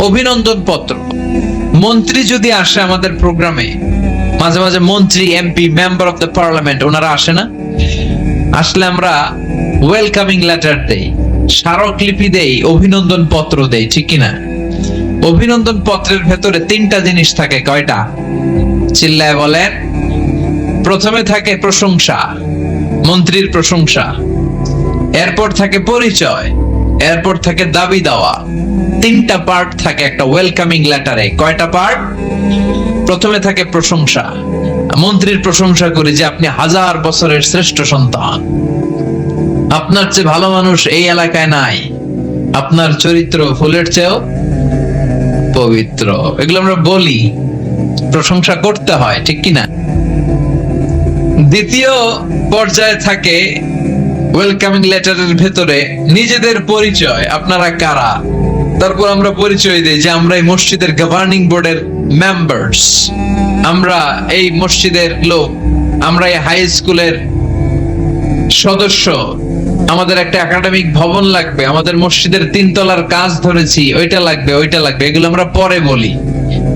অভিনন্দন পত্র। মন্ত্রী যদি আসে আমাদের প্রোগ্রামে, মাঝে মাঝে মন্ত্রী, MP, member of the parliament, ওনারা আসে না? আসলে আমরা ওয়েলকামিং লেটার দেই, স্মারকলিপি দেই, অভিনন্দন পত্র দেই, ঠিক কিনা? অভিনন্দন পত্রের ভেতরে 3টা জিনিস থাকে। কয়টা? চিল্লায় বলেন। প্রথমে থাকে প্রশংসা, মন্ত্রীর প্রশংসা। এরপর থাকে পরিচয়, এরপর থাকে দাবি দেওয়া। 3টা পার্ট থাকে একটা ওয়েলকামিং লেটারে। কয়টা পার্ট? প্রথমে থাকে প্রশংসা। মন্ত্রীর প্রশংসা করি যে আপনি 1000 বছরের শ্রেষ্ঠ সন্তান, আপনার চেয়ে ভালো মানুষ এই এলাকায় নাই, আপনার চরিত্র ফুলের চেয়েও পবিত্র। এগুলো আমরা বলি, প্রশংসা করতে হয়, ঠিক কিনা? দ্বিতীয় পর্যায়ে থাকে ওয়েলকামিং লেটারের ভেতরে নিজেদের পরিচয়, আপনারা কারা। তারপর আমরা পরিচয় দিই যে আমরা এই মসজিদের গভর্নিং বোর্ডের মেম্বার্স, আমরা এই মসজিদের লোক, আমরা এই হাই স্কুলের সদস্য, আমাদের একটা একাডেমিক ভবন লাগবে, আমাদের মসজিদের 3 তলার কাজ ধরেছি, ওইটা লাগবে, ওইটা লাগবে। এগুলো আমরা পরে বলি,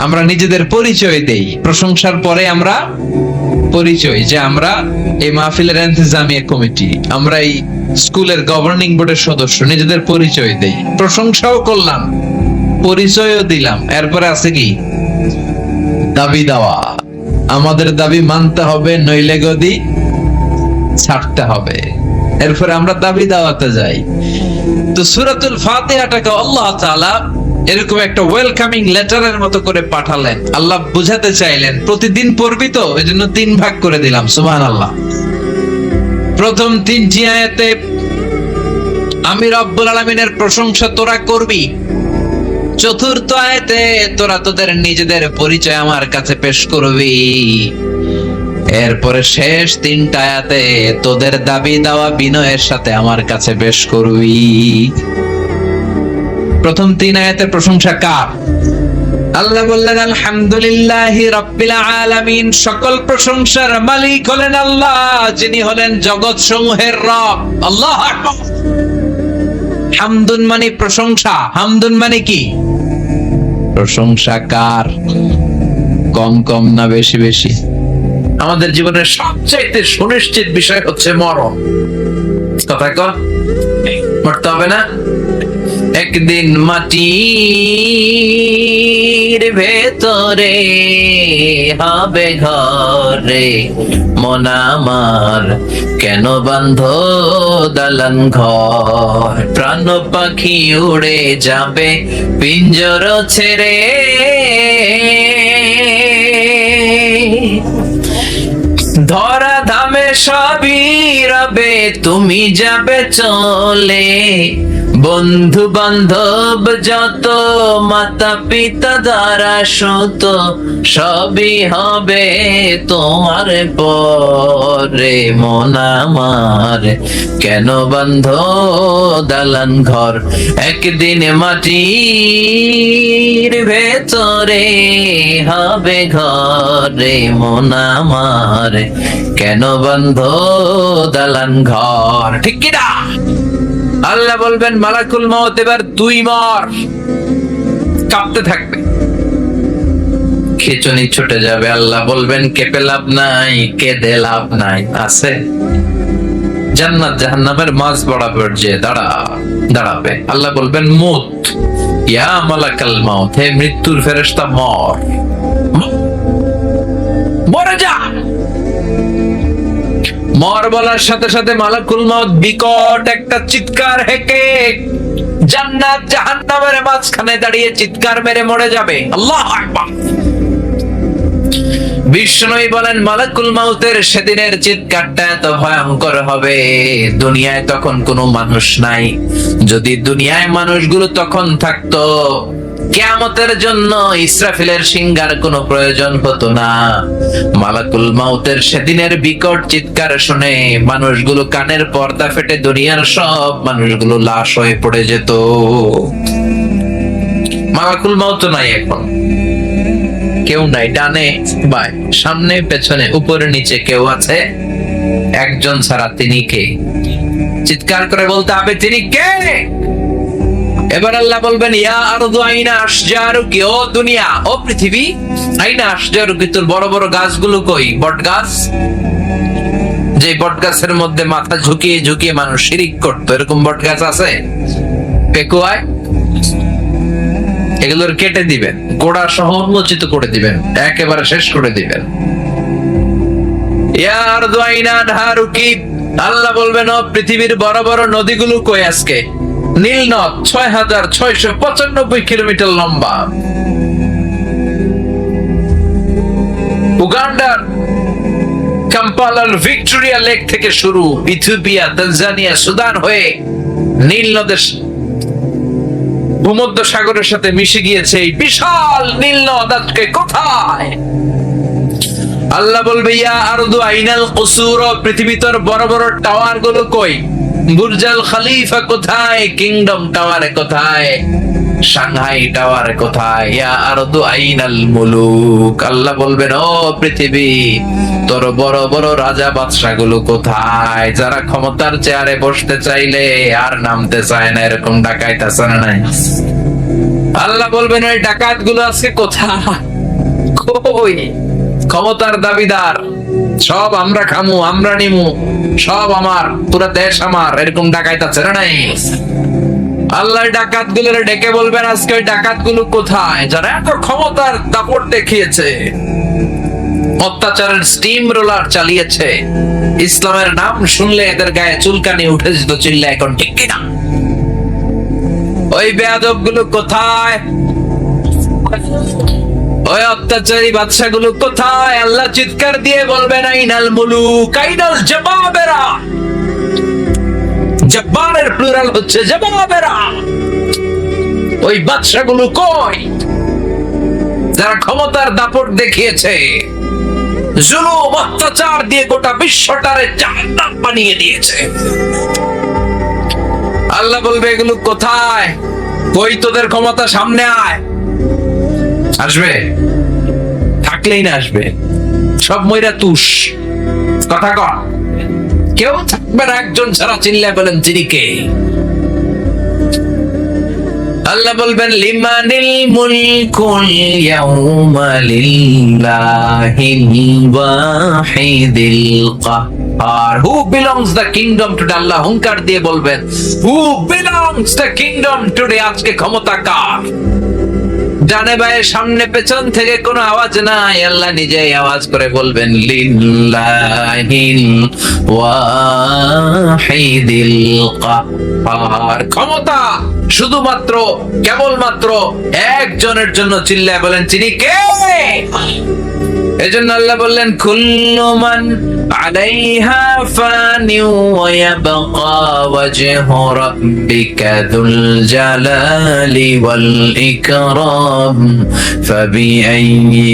আমরা নিজেদের পরিচয় দেই। প্রশংসার পরে আমরা পরিচয়, যে আমরা এই মাহফিলের ইন্তেজামিয়া কমিটি, আমরা এই স্কুলের গভর্নিং বোর্ডের সদস্য, নিজেদের পরিচয় দেই। প্রশংসাও করলাম, পরিচয়ও দিলাম। এরপরে আছে কি? দাবি দেওয়া। আমাদের দাবি মানতে হবে, নইলে গদি ছাড়তে হবে। এরপরে আমরা দাবি দাওয়াতে যাই। তো সূরাতুল ফাতিহাটাকে আল্লাহ তাআলা এরকম একটা ওয়েলকামিং লেটারের মতো করে পাঠালেন। আল্লাহ বুঝাতে চাইলেন প্রতিদিন পড়বি তো, এজন্য 3 ভাগ করে দিলাম। সুবহানাল্লাহ। প্রথম 3টি আয়াতে আমি রব্বুল আলামিনের প্রশংসা তোরা করবি। চতুর্থ আয়াতে তোরা তোদের নিজেদের পরিচয় আমার কাছে পেশ করবি। এরপরে শেষ 3টা আয়াতে তোদের দাবি দাওয়া বিনয়ের সাথে আমার কাছে পেশ করবি। প্রথম 3 আয়াতের প্রশংসা কার? আল্লাহ বললেন আলহামদুলিল্লাহি রাব্বিল আলামিন, সকল প্রশংসার মালিক হলেন আল্লাহ, যিনি হলেন জগৎ সমূহের রব। আল্লাহু আকবার। হামদুন মানে প্রশংসা, হামদুন মানে কি? প্রশংসা কার? কম কম না বেশি বেশি? আমাদের জীবনের সবচাইতে সুনিশ্চিত বিষয় হচ্ছে মরণ। কথা কর, মরতে হবে না? একদিন মাটির ভেতরে হবে ঘরে, মন আমার কেন বান্ধ দালান ঘর, প্রাণ পাখি উড়ে যাবে পিঞ্জর ছেড়ে, ধরা ধামে সবই রবে, তুমি যাবে চলে, বন্ধু বান্ধব যত, মাতা পিতা দ্বারা শত, সবই হবে তোমার পরে, মন আমার কেন বান্ধ দালান ঘর, একদিন মাটির ভেতরে হবে ঘরে, মন আমার কেন বান্ধ দালান ঘর। ঠিক কি না? আল্লাহ বলবেন মালাকুল মউত এবার তুই মর, কাঁপতে থাকবে, খিচুনি ছুটে যাবে। আল্লাহ বলবেন কেঁপে লাভ নাই, কেঁদে লাভ নাই। আছে জান্নাত জাহান্নামের মাঝ বরাবর যে দাঁড়াবে, আল্লাহ বলবেন মুত, ইয়া মালাকাল মউত, হে মৃত্যুর ফেরেশতা মর, মরে যা। মর বলার সাথে সাথে মালাকুল মউত বিকট একটা চিৎকার হেঁকে জান্নাত জাহান্নামের মাঝখানে দাঁড়িয়ে চিৎকার মেরে মরে যাবে। আল্লাহু আকবার। বিষ্ণুই বলেন মালাকুল মউতের সেদিনের চিৎকারটা এত ভয়ঙ্কর হবে, দুনিয়ায় তখন কোনো মানুষ নাই। যদি দুনিয়ায় মানুষগুলো তখন থাকতো, কিয়ামতের জন্য ইসরাফিলের সিংহার কোনো প্রয়োজন হতো না। মালাকুল মউতের সেদিনের বিকট চিৎকার শুনে মানুষগুলো কানের পর্দা ফেটে দুনিয়ার সব মানুষগুলো লাশ হয়ে পড়ে যেত। মালাকুল মউত নাই, এখন কেউ নাই, ডানে বাই সামনে পেছনে উপরে নিচে কেউ আছে একজন ছাড়া। তিনি কে? চিৎকার করে বলতে হবে তিনি কে? এবার আল্লাহ বলবেন ইয়া আরদু আইনা আশজারুকি, ও দুনিয়া, ও পৃথিবী, আইনা আশজারুকি, তোর বড় বড় গাছগুলো কই? বট গাছ, যে বট গাছের মধ্যে মাথা ঝুঁকিয়ে ঝুঁকিয়ে মানুষ শিরিক করতো, এরকম বট গাছ আছে? পেকুয়ায় এগুলোর কেটে দিবেন, গোড়া সহ উন্মোচিত করে দিবেন, একেবারে শেষ করে দিবেন। ইয়া আরদু আইনা আনহারুকি, আল্লাহ বলবেন ও পৃথিবীর বড় বড় নদীগুলো কই আজকে? নীল নদ ৬,৬৯৫ কিলোমিটার লম্বা, উগান্ডার কাম্পালার ভিক্টোরিয়া লেক থেকে শুরু, ইথিওপিয়া, তানজানিয়া, সুদান হয়ে নীল নদের ভূমধ্য সাগরের সাথে মিশে গিয়েছে এই বিশাল নীল নদ আজকে কোথায়? আল্লাহ বলবে ইয়া আরদু আইনাল কুসুর, পৃথিবী তোর বড় বড় টাওয়ার গুলো কই? বুর্জাল খলিফা কোথায়? কিংডম টাওয়ারে কোথায়? সাংহাই টাওয়ারে কোথায়? ইয়া আরদু আইনাল মুলুক, আল্লাহ বলবেন ও পৃথিবী তোর বড় বড় রাজা বাদশা গুলো কোথায়? যারা ক্ষমতার চেয়ারে বসতে চাইলে আর নামতে চায় না, এরকম ডাকাইত আছে না নাই? আল্লাহ বলবেন ওই ডাকাত গুলো আজকে কোথায়? কই? ক্ষমতার দাবিদার, সব আমরা খামু, আমরা নিমু, সব আমার, পুরো দেশ আমার, এরকম ডাকাইত আছে না নাই? আল্লাহ ডাকাত গুলোর ডেকে বলবেন আজকে ওই ডাকাত গুলো কোথায়? যারা এত ক্ষমতার দাপট দেখিয়েছে, অত্যাচারের স্টিম রোলার চালিয়েছে, ইসলামের নাম শুনলে এদের গায়ে চুলকানি উঠে যেত, চিল্লা এখন ঠিক কিনা? ওই বেয়াদব গুলো কোথায়? ওই অত্যাচারী বাদশা গুলো কোথায়? আল্লাহ চিৎকার দিয়ে বলবেন আইনাল মুলুক, আইনাল জবাবেরা। জব্বারের প্লুরাল হচ্ছে জবাবেরা। ওই বাদশা গুলো কই? যারা ক্ষমতার দাপট দেখিয়েছে, জুলুম অত্যাচার দিয়ে গোটা বিশ্বটারে জাহান্নাম বানিয়ে দিয়েছে। আল্লাহ বলবে এগুলো কোথায়? কই তোদের ক্ষমতা, সামনে আয়। আসবে? থাকলেই না আসবে, সব মইরা তুষ। কথা কর, কেউ থাকবে না একজন ছাড়া। চিল্লায় বলেন তিনি কে? আল্লাহ বলবেন লিমানিল মুলকুল ইয়াউমা লিল্লাহিল ওয়াহিদিল কাহ্হার। Who belongs the kingdom today? আল্লাহ হুঙ্কার দিয়ে বলবেন, Who belongs the kingdom today? আজকে ক্ষমতা কার? ডানে বায়ে সামনে পেছন থেকে কোনো আওয়াজ নাই, আল্লাহ নিজেই আওয়াজ করে বলবেন লিল্লাহিল ওয়াহিদিল কাহ্হার। ক্ষমতা শুধুমাত্র কেবলমাত্র একজনের জন্য। চিল্লায় বলেন তিনি কে? এজন্য আল্লাহ বললেন কুল্লু মান আলাইহা ফানি ওয়া ইয়াবকা ওয়াজহু রাব্বিকা যুল জালালি ওয়াল ইকরাম ফাবিআইয়ি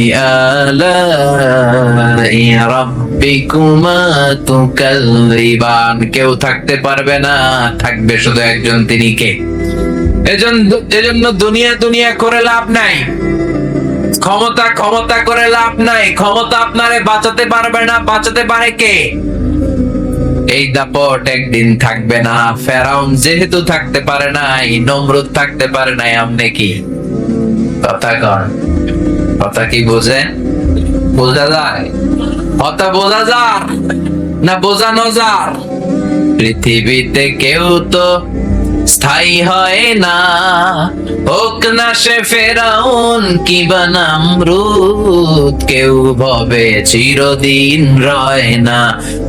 আলাই রাব্বিকুমা তুকাযযিবান। কেউ থাকতে পারবে না, থাকবে শুধু একজন, তিনি কে? এজন্য দুনিয়া দুনিয়া করে লাভ নাই, ক্ষমতা ক্ষমতা করে লাভ নাই। ক্ষমতা আপনারে বাঁচাতে পারবে না, বাঁচাতে পারে কে? এই দাপট একদিন থাকবে না। ফেরাউন যেহেতু থাকতে পারে নাই, নমরুদ থাকতে পারে নাই, আমনে কি? কথা কর, কথা কি বোঝে? বোঝা যায়? কথা বোঝা যার না বোঝানো যার? পৃথিবীতে কেউ তো স্থায়ী হয় না, হোক না সে ফেরাউন কিবা নমরুদ। কেউ ভাবে চিরদিন রয় না,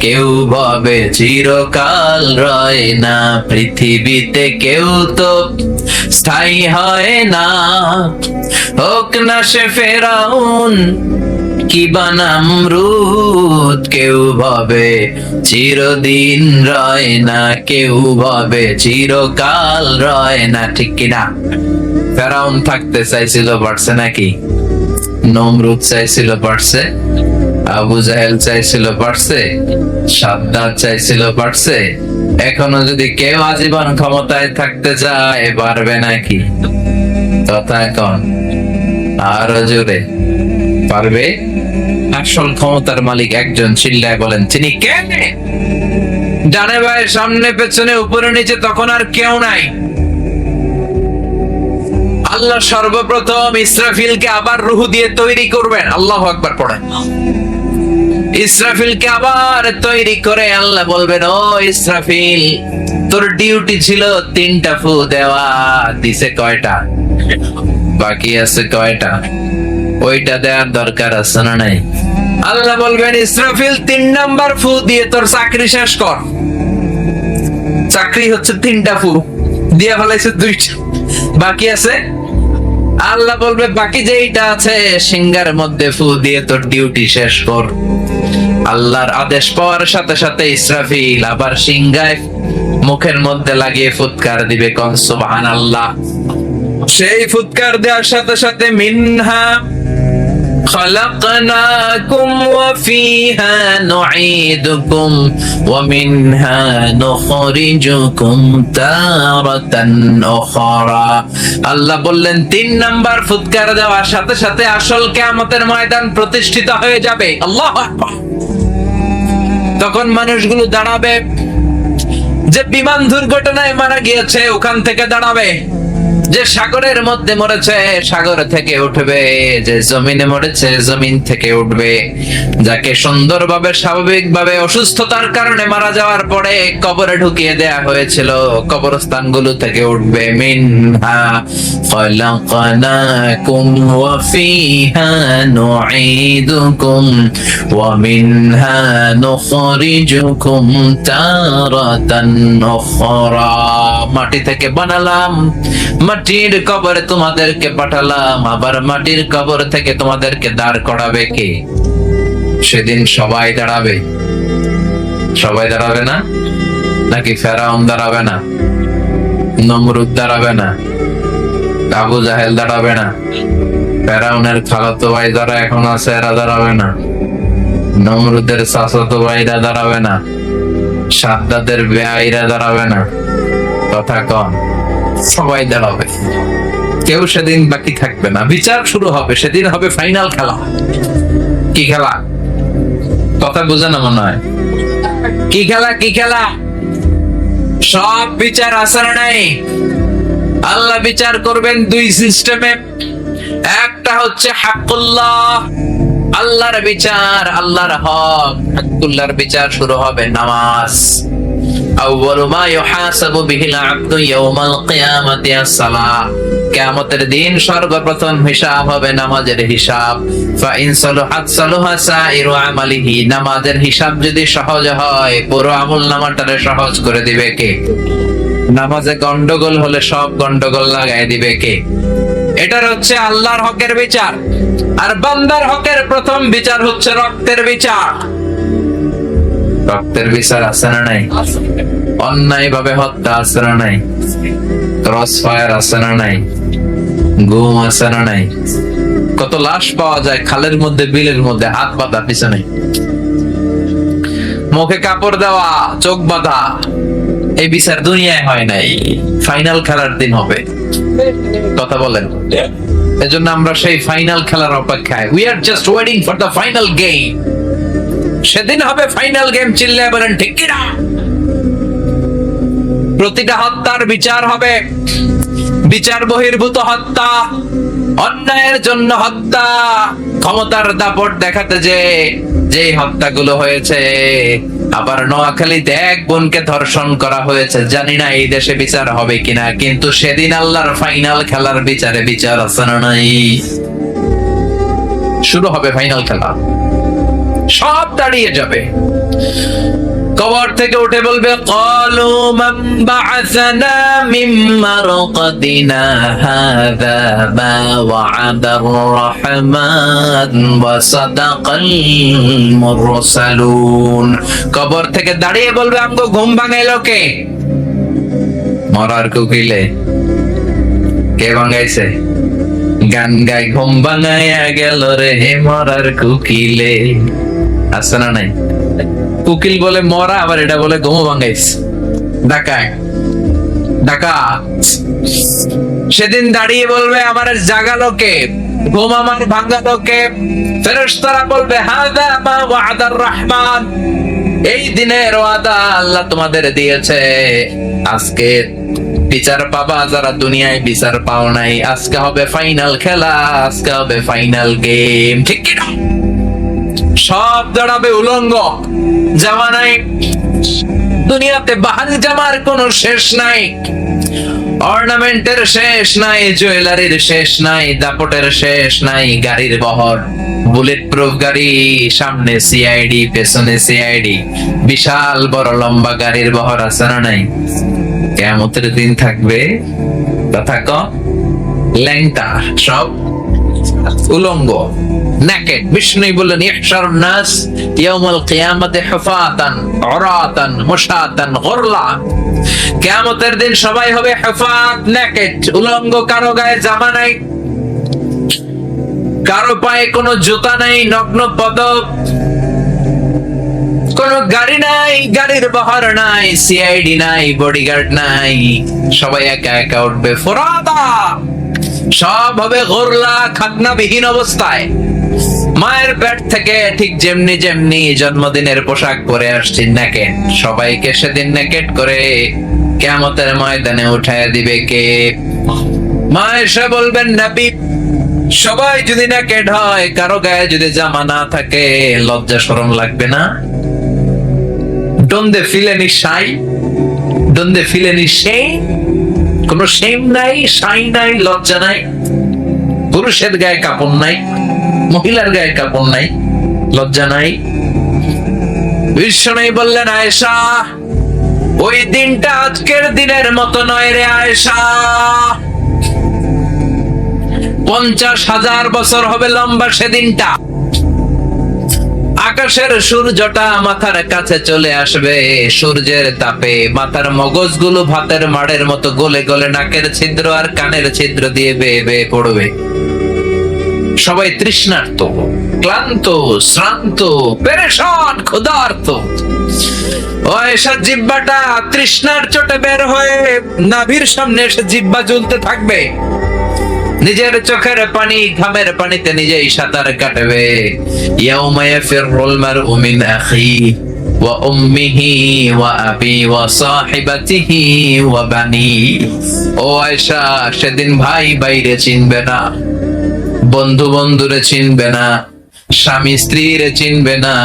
কেউ ভাবে চিরকাল রয় না। পৃথিবীতে কেউ তো স্থায়ী হয় না, হোক না সে ফেরাউন কিবা নমরুদ। কেউ ভাবে চিরদিন রয় না, কেউ ভাবে চিরকাল রয় না। ঠিক কিনা? ফেরাউন থাকতে চাইছিল, পারছে নাকি? নমরুদ চাইছিল, পারছে? আবু জাহেল চাইছিল, পারছে? সাদ্দাত চাইছিল, পারছে? এখনো যদি কেউ আজীবন ক্ষমতায় থাকতে চায়, পারবে নাকি? কথা কন আরো জোরে, পারবে? আসল ক্ষমতার মালিক একজন। চিল্লায় বলেন তিনি কে? ডানে বায়ে সামনে পেছনে উপরে নিচে তখন আর কেউ নাই। আল্লাহ সর্বপ্রথম ইসরাফিলকে আবার রূহ দিয়ে তৈরি করবেন। আল্লাহু আকবার পড়েন। ইসরাফিলকে আবার তৈরি করে আল্লাহ বলবেন, ও ইসরাফিল, তোর ডিউটি ছিল 3টা ফু দেওয়া, দিছে কয়টা? বাকি আছে কয়টা? ওইটা দেওয়ার দরকার আছে না নাই? আল্লাহ বলবেন ইসরাফিল 3 নাম্বার ফু দিয়ে তোর চাকরি শেষ কর। চাকরি হচ্ছে 3টা ফু দিয়ে ফেলাইছে, 2টা বাকি আছে। আল্লাহ বলবে বাকি যেইটা আছে সিংহার মধ্যে ফু দিয়ে তোর ডিউটি শেষ কর। আল্লাহর আদেশ পাওয়ার সাথে সাথে ইসরাফিল আবার সিংহায় মুখের মধ্যে লাগিয়ে ফুৎকার দিবে। কোন সুবহানাল্লাহ। সেই ফুৎকার দেওয়ার সাথে সাথে মিনহা خلقناكم وفيها نعيدكم ومنها نخرجكم تارة أخرى। আল্লাহ বললেন 3 নাম্বার ফুৎকার দেওয়ার সাথে সাথে আসল কিয়ামতের ময়দান প্রতিষ্ঠিত হয়ে যাবে। আল্লাহু আকবার। তখন মানুষগুলো দাঁড়াবে, যে বিমান দুর্ঘটনায় মারা গিয়েছে ওখান থেকে দাঁড়াবে, যে সাগরের মধ্যে মরেছে সাগর থেকে উঠবে, যে জমিনে মরেছে জমিন থেকে উঠবে, যাকে সুন্দরভাবে স্বাভাবিকভাবে অসুস্থতার কারণে মারা যাওয়ার পরে কবরে ঢুকিয়ে দেয়া হয়েছিল কবরস্থানগুলো থেকে উঠবে। মিনহা খালাকনাকুম ওয়া ফিহা নুঈদুকুম ওয়া মিনহা নুখরিজুকুম তারাতান উখরা। মাটি থেকে বানালাম, মাটির কবরে তোমাদেরকে পাঠালাম, আবার মাটির কবর থেকে তোমাদেরকে দাঁড় করাবে কে? সেদিন সবাই দাঁড়াবে। সবাই দাঁড়াবে না? নাকি ফেরাউন দাঁড়াবে না? নমরুদ দাঁড়াবে না? আবু জাহেল দাঁড়াবে না? ফেরাউনের খালাতো ভাই যারা এখন আছে এরা দাঁড়াবে না? নমরুদের চাচাতো ভাইরা দাঁড়াবে না? সাদ্দাতের বেআইরা দাঁড়াবে না? কথা কম, সবাই দাঁড়াবে। কেউ সেদিন বাকি থাকবে না, বিচার শুরু হবে, সেদিন হবে ফাইনাল খেলা। কি খেলা? কথা বোঝে না মনে হয়। কি খেলা? কি খেলা? সব বিচার আসার নাই। আল্লাহ বিচার করবেন দুই সিস্টেমে। একটা হচ্ছে হাক্কুল্লাহ, আল্লাহর বিচার, আল্লাহর হক। হাক্কুল্লাহর বিচার শুরু হবে নামাজ। আউয়ালু মা ইউহাসাবু বিহিল আবদু ইয়াউমাল কিয়ামাতি আস-সালাহ। কিয়ামতের দিন সর্বপ্রথম হিসাব হবে নামাজের হিসাব। ফা ইন সালাহাত সালাহা সাইরু আমালিহি। নামাজের হিসাব যদি সহজ হয়, পুরো আমলনামাটারে সহজ করে দিবে কে? নামাজে গন্ডগোল হলে সব গন্ডগোল লাগাই দিবে কে? এটার হচ্ছে আল্লাহর হকের বিচার। আর বান্দার হকের প্রথম বিচার হচ্ছে রক্তের বিচার। রক্তের বিচার আছে না নাই? অন্যায় ভাবে হত্যা আছে না নাই? ক্রস ফায়ার আছে না নাই? গুম আছে না নাই? কত লাশ পাওয়া যায় খালের মধ্যে, বিলের মধ্যে, হাত বাঁধা পিছনে, মুখে কাপড় দেওয়া, চোখ বাঁধা। এই বিচার দুনিয়ায় হয় নাই, ফাইনাল খেলার দিন হবে। কথা বলেন। এজন্য আমরা সেই ফাইনাল খেলার অপেক্ষায়। We are just waiting for the final game. সেদিন হবে ফাইনাল গেম। চিল্লায় বলেন ঠিক কিনা? প্রতিটা হত্যার বিচার হবে। বিচার বহির্ভূত হত্যা, অন্যায়ের জন্য হত্যা, ক্ষমতার দাপট দেখাতে যে হত্যাগুলো হয়েছে। আবার নোয়াখালীতে এক বোনকে ধর্ষণ করা হয়েছে। জানি না এই দেশে বিচার হবে কিনা, কিন্তু সেদিন আল্লাহর ফাইনাল খেলার বিচারে বিচার আছে না নাই? শুরু হবে ফাইনাল খেলা। সব দাঁড়িয়ে যাবে। কবর থেকে উঠে বলবে, ক্বালু মান বা'আসানা মিন মারকাদিনা হাযা মা ওয়া'আদার রাহমান ওয়া সাদাকাল মুরসালুন। কবর থেকে দাঁড়িয়ে বলবে, আমগো ঘুম ভাঙাইলো কে? মরার কুকিলে। কে ভাঙাইছে? গান গাই ঘুম ভাঙাইয়া গেল রে মরার কুকিলে। আছে না নাই? কুকিল বলে মরা, আবার এটা বলে ঘুম ভাঙাইছে। ডাকাত সেদিন দাঁড়িয়ে বলবে, আমার জাগালো কে? ঘুম আমার ভাঙালো কে? ফেরেশতারা বলবে, হাযা মা ওয়া'আদার রাহমান। এই দিনের ওয়াদা আল্লাহ তোমাদের দিয়েছে। আজকে বিচার পাবা যারা দুনিয়ায় বিচার পাও নাই। আজকে হবে ফাইনাল খেলা, আজকে হবে ফাইনাল গেম। ঠিক কি না? সব দাঁড়াবে উলঙ্গ, জামা নাই। দুনিয়াতে বাহারি জামার কোনো শেষ নাই, অর্নামেন্টের শেষ নাই, জুয়েলারির শেষ নাই, দাপটের শেষ নাই। গাড়ির বহর, বুলেট প্রুফ গাড়ি, সামনে সিআইডি, পেছনে সিআইডি, বিশাল বড় লম্বা গাড়ির বহর আছে না নাই? কিয়ামতের দিন থাকবে কথা কম, ল্যাংটা, সব উলঙ্গ, নেকেড। বিষ্ণু বললেন, ইহশারুন নাস ইয়াউমাল কিয়ামাতি হুফাতান উরাতান মুশাতান গুরলা। কিয়ামতের দিন সবাই হবে হুফাত, নেকেড, উলঙ্গ। কারো গায়ে জামা নাই, কারো পায়ে কোনো জুতা নাই, নগ্ন পদ। কোনো গাড়ি নাই, গাড়ির বহর নাই, সিআইডি নাই, বডিগার্ড নাই। সবাই একা একা উঠবে ফোরাদা। সব হবে গোরলা, খাতনাবিহীন অবস্থায়। মায়ের পেট থেকে ঠিক যেমনি যেমনি জন্মদিনের পোশাক পরে আসছি নেকেড, সবাইকে সেদিন নেকেড করে কিয়ামতের ময়দানে উঠায় দিবে কে? মা এসে বলবেন, নবী সবাই যদি নেকেড হয়, কারো গায়ে যদি জামা না থাকে, লজ্জা শরম লাগবে না? Don't they feel any shy? Don't they feel any shame? কোনো shame নাই, shy নাই, লজ্জা নাই। পুরুষের গায়ে কাপড় নাই, মহিলার গায়ে কাপড় নাই, লজ্জা নাই। বিষ্ণু বললেন, আয়েশা ওই দিনটা আজকের দিনের মতো নয় রে আয়েশা। 50,000 বছর হবে লম্বা সেদিনটা। আকাশের সূর্যটা মাথার কাছে চলে আসবে। সূর্যের তাপে মাথার মগজগুলো ভাতের মাড়ের মতো গলে গলে নাকের ছিদ্র আর কানের ছিদ্র দিয়ে বেয়ে বেয়ে পড়বে। সবাই তৃষ্ণার্ত, ক্লান্ত, শ্রান্ত, পেরেশান, ক্ষুধার্ত। ওইসব জিহ্বাটা তৃষ্ণার চোটে বের হয়ে নাভির সামনে এসে জিহ্বা ঝুলতে থাকবে। নিজের চোখের পানি ঘামের পানিতে নিজেই সাঁতার কাটবে। ইয়াউমা ইয়াফিরুল মারউ মিন আখিহি ওয়া উম্মিহি ওয়া আবি ওয়া সাহিবাতিহি ওয়া বানি। ও আয়েশা, সেদিন ভাই ভাইরে চিনবে না, বন্ধু বন্ধুরে চিনবে না, স্বামী স্ত্রীরে চিনবে না,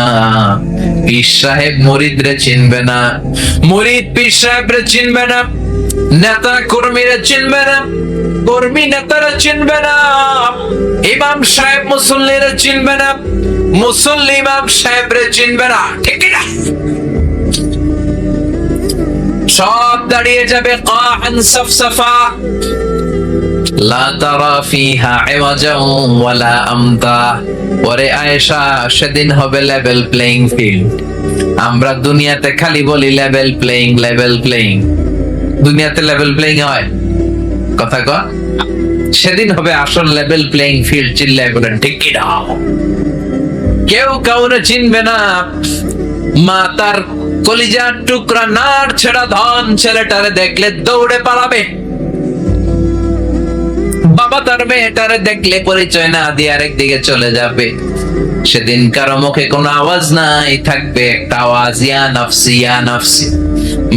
পীর সাহেব মুরিদরে চিনবে না, মুরিদ পীর সাহেবরে চিনবে না, নেতা কর্মীরা চিনবে না, কর্মী নেতারা চিনবে না, ইমাম সাহেব মুসল্লিরা চিনবে না, মুসল্লি ইমাম সাহেবরে চিনবে না। ঠিক না? সব দাঁড়িয়ে যাবে কাহান সাফসাফা, লা তারা ফিহা ইওয়াজান ওয়ালা আমতা। ওরে আয়েশা, সেদিন হবে লেভেল প্লেইং ফিল্ড। আমরা দুনিয়াতে খালি বলি লেভেল প্লেইং, লেভেল প্লেইং। দুনিয়াতে লেভেল প্লেইং হয়? কথা কন। সেদিন হবে আসল লেভেল প্লেইং ফিল্ড। চিল্লায় বলেন ঠিক কি না? কেউ কাউরে চিনবে না। মা তার কলিজার টুকরা নার ছেড়া ধন ছেলেটারে দেখলে দৌড়ে পালাবে। বাবা তার মেয়েটারে দেখলে পরিচয় না দিয়ে আরেক দিকে চলে যাবে। সেদিন কারো মুখে কোনো আওয়াজ নাই, থাকবে একটা আওয়াজ, ইয়া নাফসি ইয়া নাফসি,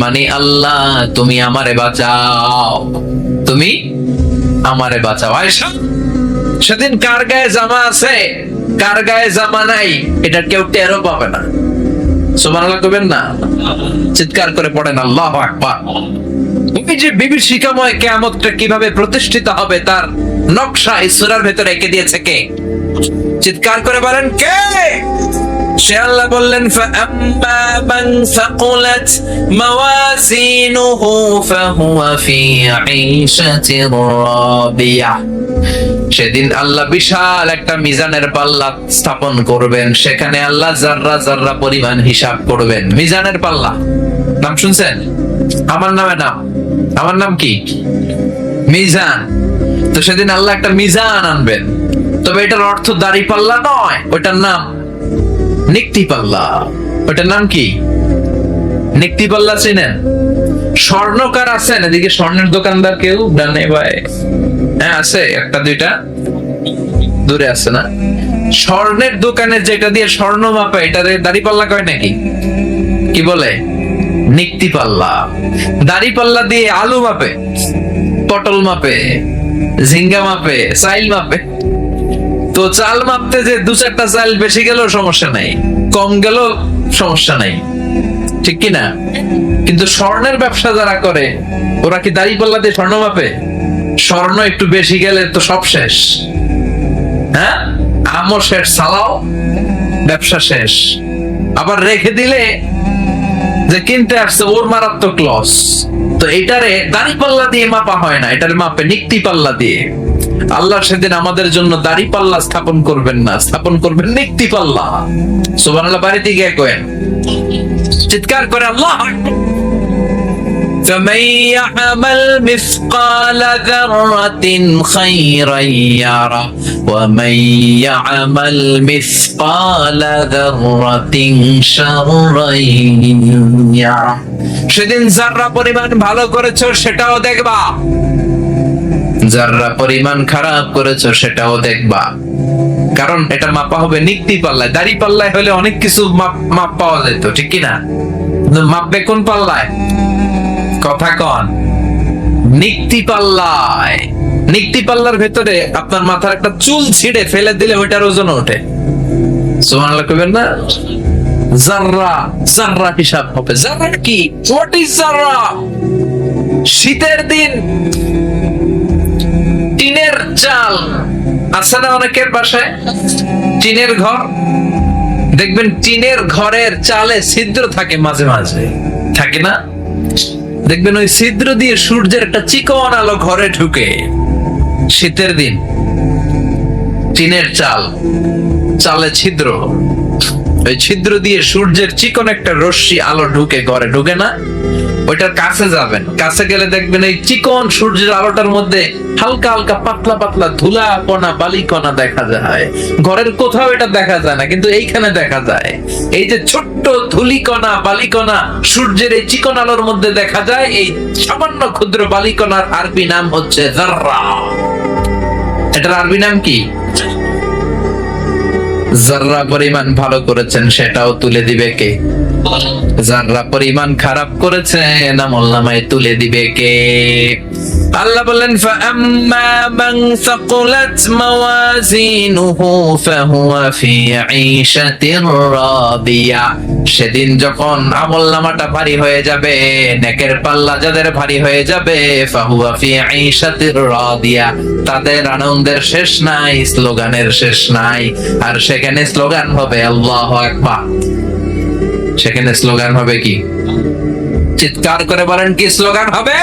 মানে আল্লাহ তুমি আমারে বাঁচাও, তুমি আমারে বাঁচাও। আয়েশা, সেদিন কার গায়ে জামা আছে কার গায়ে জামা নাই এটা কেউ টেরও পাবে না। সুবহানাল্লাহ কইবেন না? চিৎকার করে পড়েন আল্লাহু আকবার। ওই যে বিভীষিকাময় কিয়ামতটা কিভাবে প্রতিষ্ঠিত হবে তার নকশা এই সূরার ভেতরে এঁকে দিয়েছে কে? চিৎকার করে বলেন কে? সে আল্লাহ বললেন, ফাআম্মা মান সাকুলাত মাওয়াজিনুহু ফাহুয়া ফি ঈশাতির রাদিয়া। সেদিন আল্লাহ বিশাল একটা মিজানের পাল্লা স্থাপন করবেন। সেখানে আল্লাহ জাররা জাররা পরিমাণ হিসাব করবেন। মিজানের পাল্লা নাম শুনছেন? আমার নামে নাম, আমার নাম কি? মিজান। তো সেদিন আল্লাহ একটা মিজান আনবেন, তবে এটার অর্থ দাড়ি পাল্লা নয়, ওটার নাম নিক্তি পাল্লা। ওটার নাম কি? নিক্তি পাল্লা। চিনেন? স্বর্ণকার আছেন এদিকে? স্বর্ণের দোকানদার কেউ ডানে ভাই? হ্যাঁ আছে, একটা দুইটা দূরে আছে না? স্বর্ণের দোকানে যেটা দিয়ে স্বর্ণ মাপে এটারে দাড়ি পাল্লা কয় নাকি? কি বলে? নিক্তি পাল্লা। দাড়ি পাল্লা দিয়ে আলু মাপে, পটল মাপে, ঝিঙ্গা মাপে, চাইল মাপে। তো চাল মাপতে যে দু চারটা চাল বেশি গেলেও সমস্যা নাই, কম গেলেও সমস্যা নাই, ঠিক কি না? কিন্তু স্বর্ণের ব্যবসা যারা করে ওরা কি দাড়ি পাল্লা দিয়ে স্বর্ণ মাপে? স্বর্ণ একটু বেশি গেলে তো সব শেষ। হ্যাঁ, আমও শেষ, সালাও, ব্যবসা শেষ। আবার রেখে দিলে যে কিনতে আসছে ওর মারাত্মক লস। তো এটারে দাড়ি পাল্লা দিয়ে মাপা হয় না, এটারে মাপে নিক্তি পাল্লা দিয়ে। আল্লাহ সেদিন আমাদের জন্য দাড়ি পাল্লা স্থাপন করবেন না, স্থাপন করবেন নিক্তি পাল্লা। সুবহানাল্লাহ বাড়িতে গিয়ে কয়েন, চিৎকার করে আল্লাহ। فمن يعمل مثقال ذرة خيرا يره ومن يعمل مثقال ذرة شرا يره। সেদিন যারা পরিমাণ ভালো করেছো সেটাও দেখবা, যারা পরিমাণ খারাপ করেছো সেটাও দেখবা। কারণ এটা মাপা হবে নিক্তি পাল্লায়। দাড়ি পাল্লায় হলে অনেক কিছু মাপ পাওয়া যেত, ঠিক কিনা? মাপবে কোন পাল্লায়? কথা কন। নিক্তি পাল্লায়। নিক্তি পাল্লার ভেতরে আপনার মাথার একটা চুল ছিঁড়ে ফেলে দিলে ওইটার ওজন ওঠে। সুবহানাল্লাহ কইবেন না? জাররা, জাররা হিসাব হবে। জাররা কি? হোয়াট ইজ জাররা? শীতের দিন টিনের চাল আছে না অনেকের বাসায়? টিনের ঘর, দেখবেন টিনের ঘরের চালে ছিদ্র থাকে মাঝে মাঝে, থাকে না? দেখবেন ওই ছিদ্র দিয়ে সূর্যের একটা চিকন আলো ঘরে ঢুকে। শীতের দিন টিনের চাল, চালে ছিদ্র, ওই ছিদ্র দিয়ে সূর্যের চিকন একটা রশ্মি আলো ঢুকে ঘরে, ঢুকে না? ওইটার কাছে যাবেন, কাছে গেলে দেখবেন এই চিকন সূর্যের আলোটার মধ্যে হালকা হালকা পাতলা পাতলা ধুলা কণা বালি কণা দেখা যায়। ঘরের কোথাও এটা দেখা যায় না, কিন্তু এইখানে দেখা যায়। এই যে ছোট্ট ধুলিকণা বালিকণা সূর্যের এই চিকন আলোর মধ্যে দেখা যায়, এই সামান্য ক্ষুদ্র বালিকণার আরবি নাম হচ্ছে যাররা। এটার আরবি নাম কি? যাররা পরিমাণ ভালো করেছেন সেটাও তুলে দিবে কে? যাররা পরিমাণ খারাপ করেছেন আমলনামায় তুলে দিবে কে? আল্লাহ বলেন ফাআম্মা মান সাকুলাত মাওয়াজিনুহু ফাহুয়া ফি ঈশাতির রাদিয়া। সেদিন যখন আমলনামাটা ভারী হয়ে যাবে, নেকের পাল্লা যাদের ভারী হয়ে যাবে, ফাহুয়া ফি ঈশাতির রাদিয়া, তাদের আনন্দের শেষ নাই, স্লোগানের শেষ নাই। আর সেখানে স্লোগান হবে আল্লাহু আকবার। সেখানে স্লোগান হবে কি? চিৎকার করে বলেন, কি স্লোগান হবে?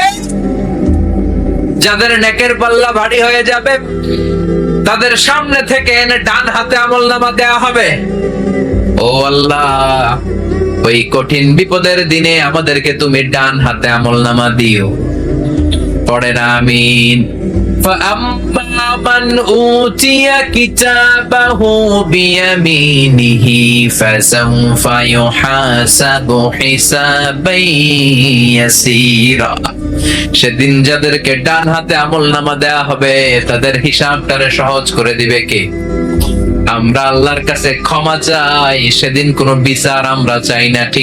যাদের নেকের পাল্লা ভারী হয়ে যাবে তাদের সামনে থেকে এনে ডান হাতে আমলনামা দেয়া হবে। ও আল্লাহ, ওই কঠিন বিপদের দিনে আমাদেরকে তুমি ডান হাতে আমলনামা দিও। পড়েন আমিন। فأما من أوتي كتابه بيمينه فسوف يحاسب حسابا يسيرا। সেদিন যাদেরকে ডান হাতে আমলনামা দেয়া হবে তাদের হিসাবটারে সহজ করে দিবে কে? আমরা আল্লাহর কাছে ক্ষমা চাই, সেদিন কোনো বিচার আমরা চাই না। ঠিক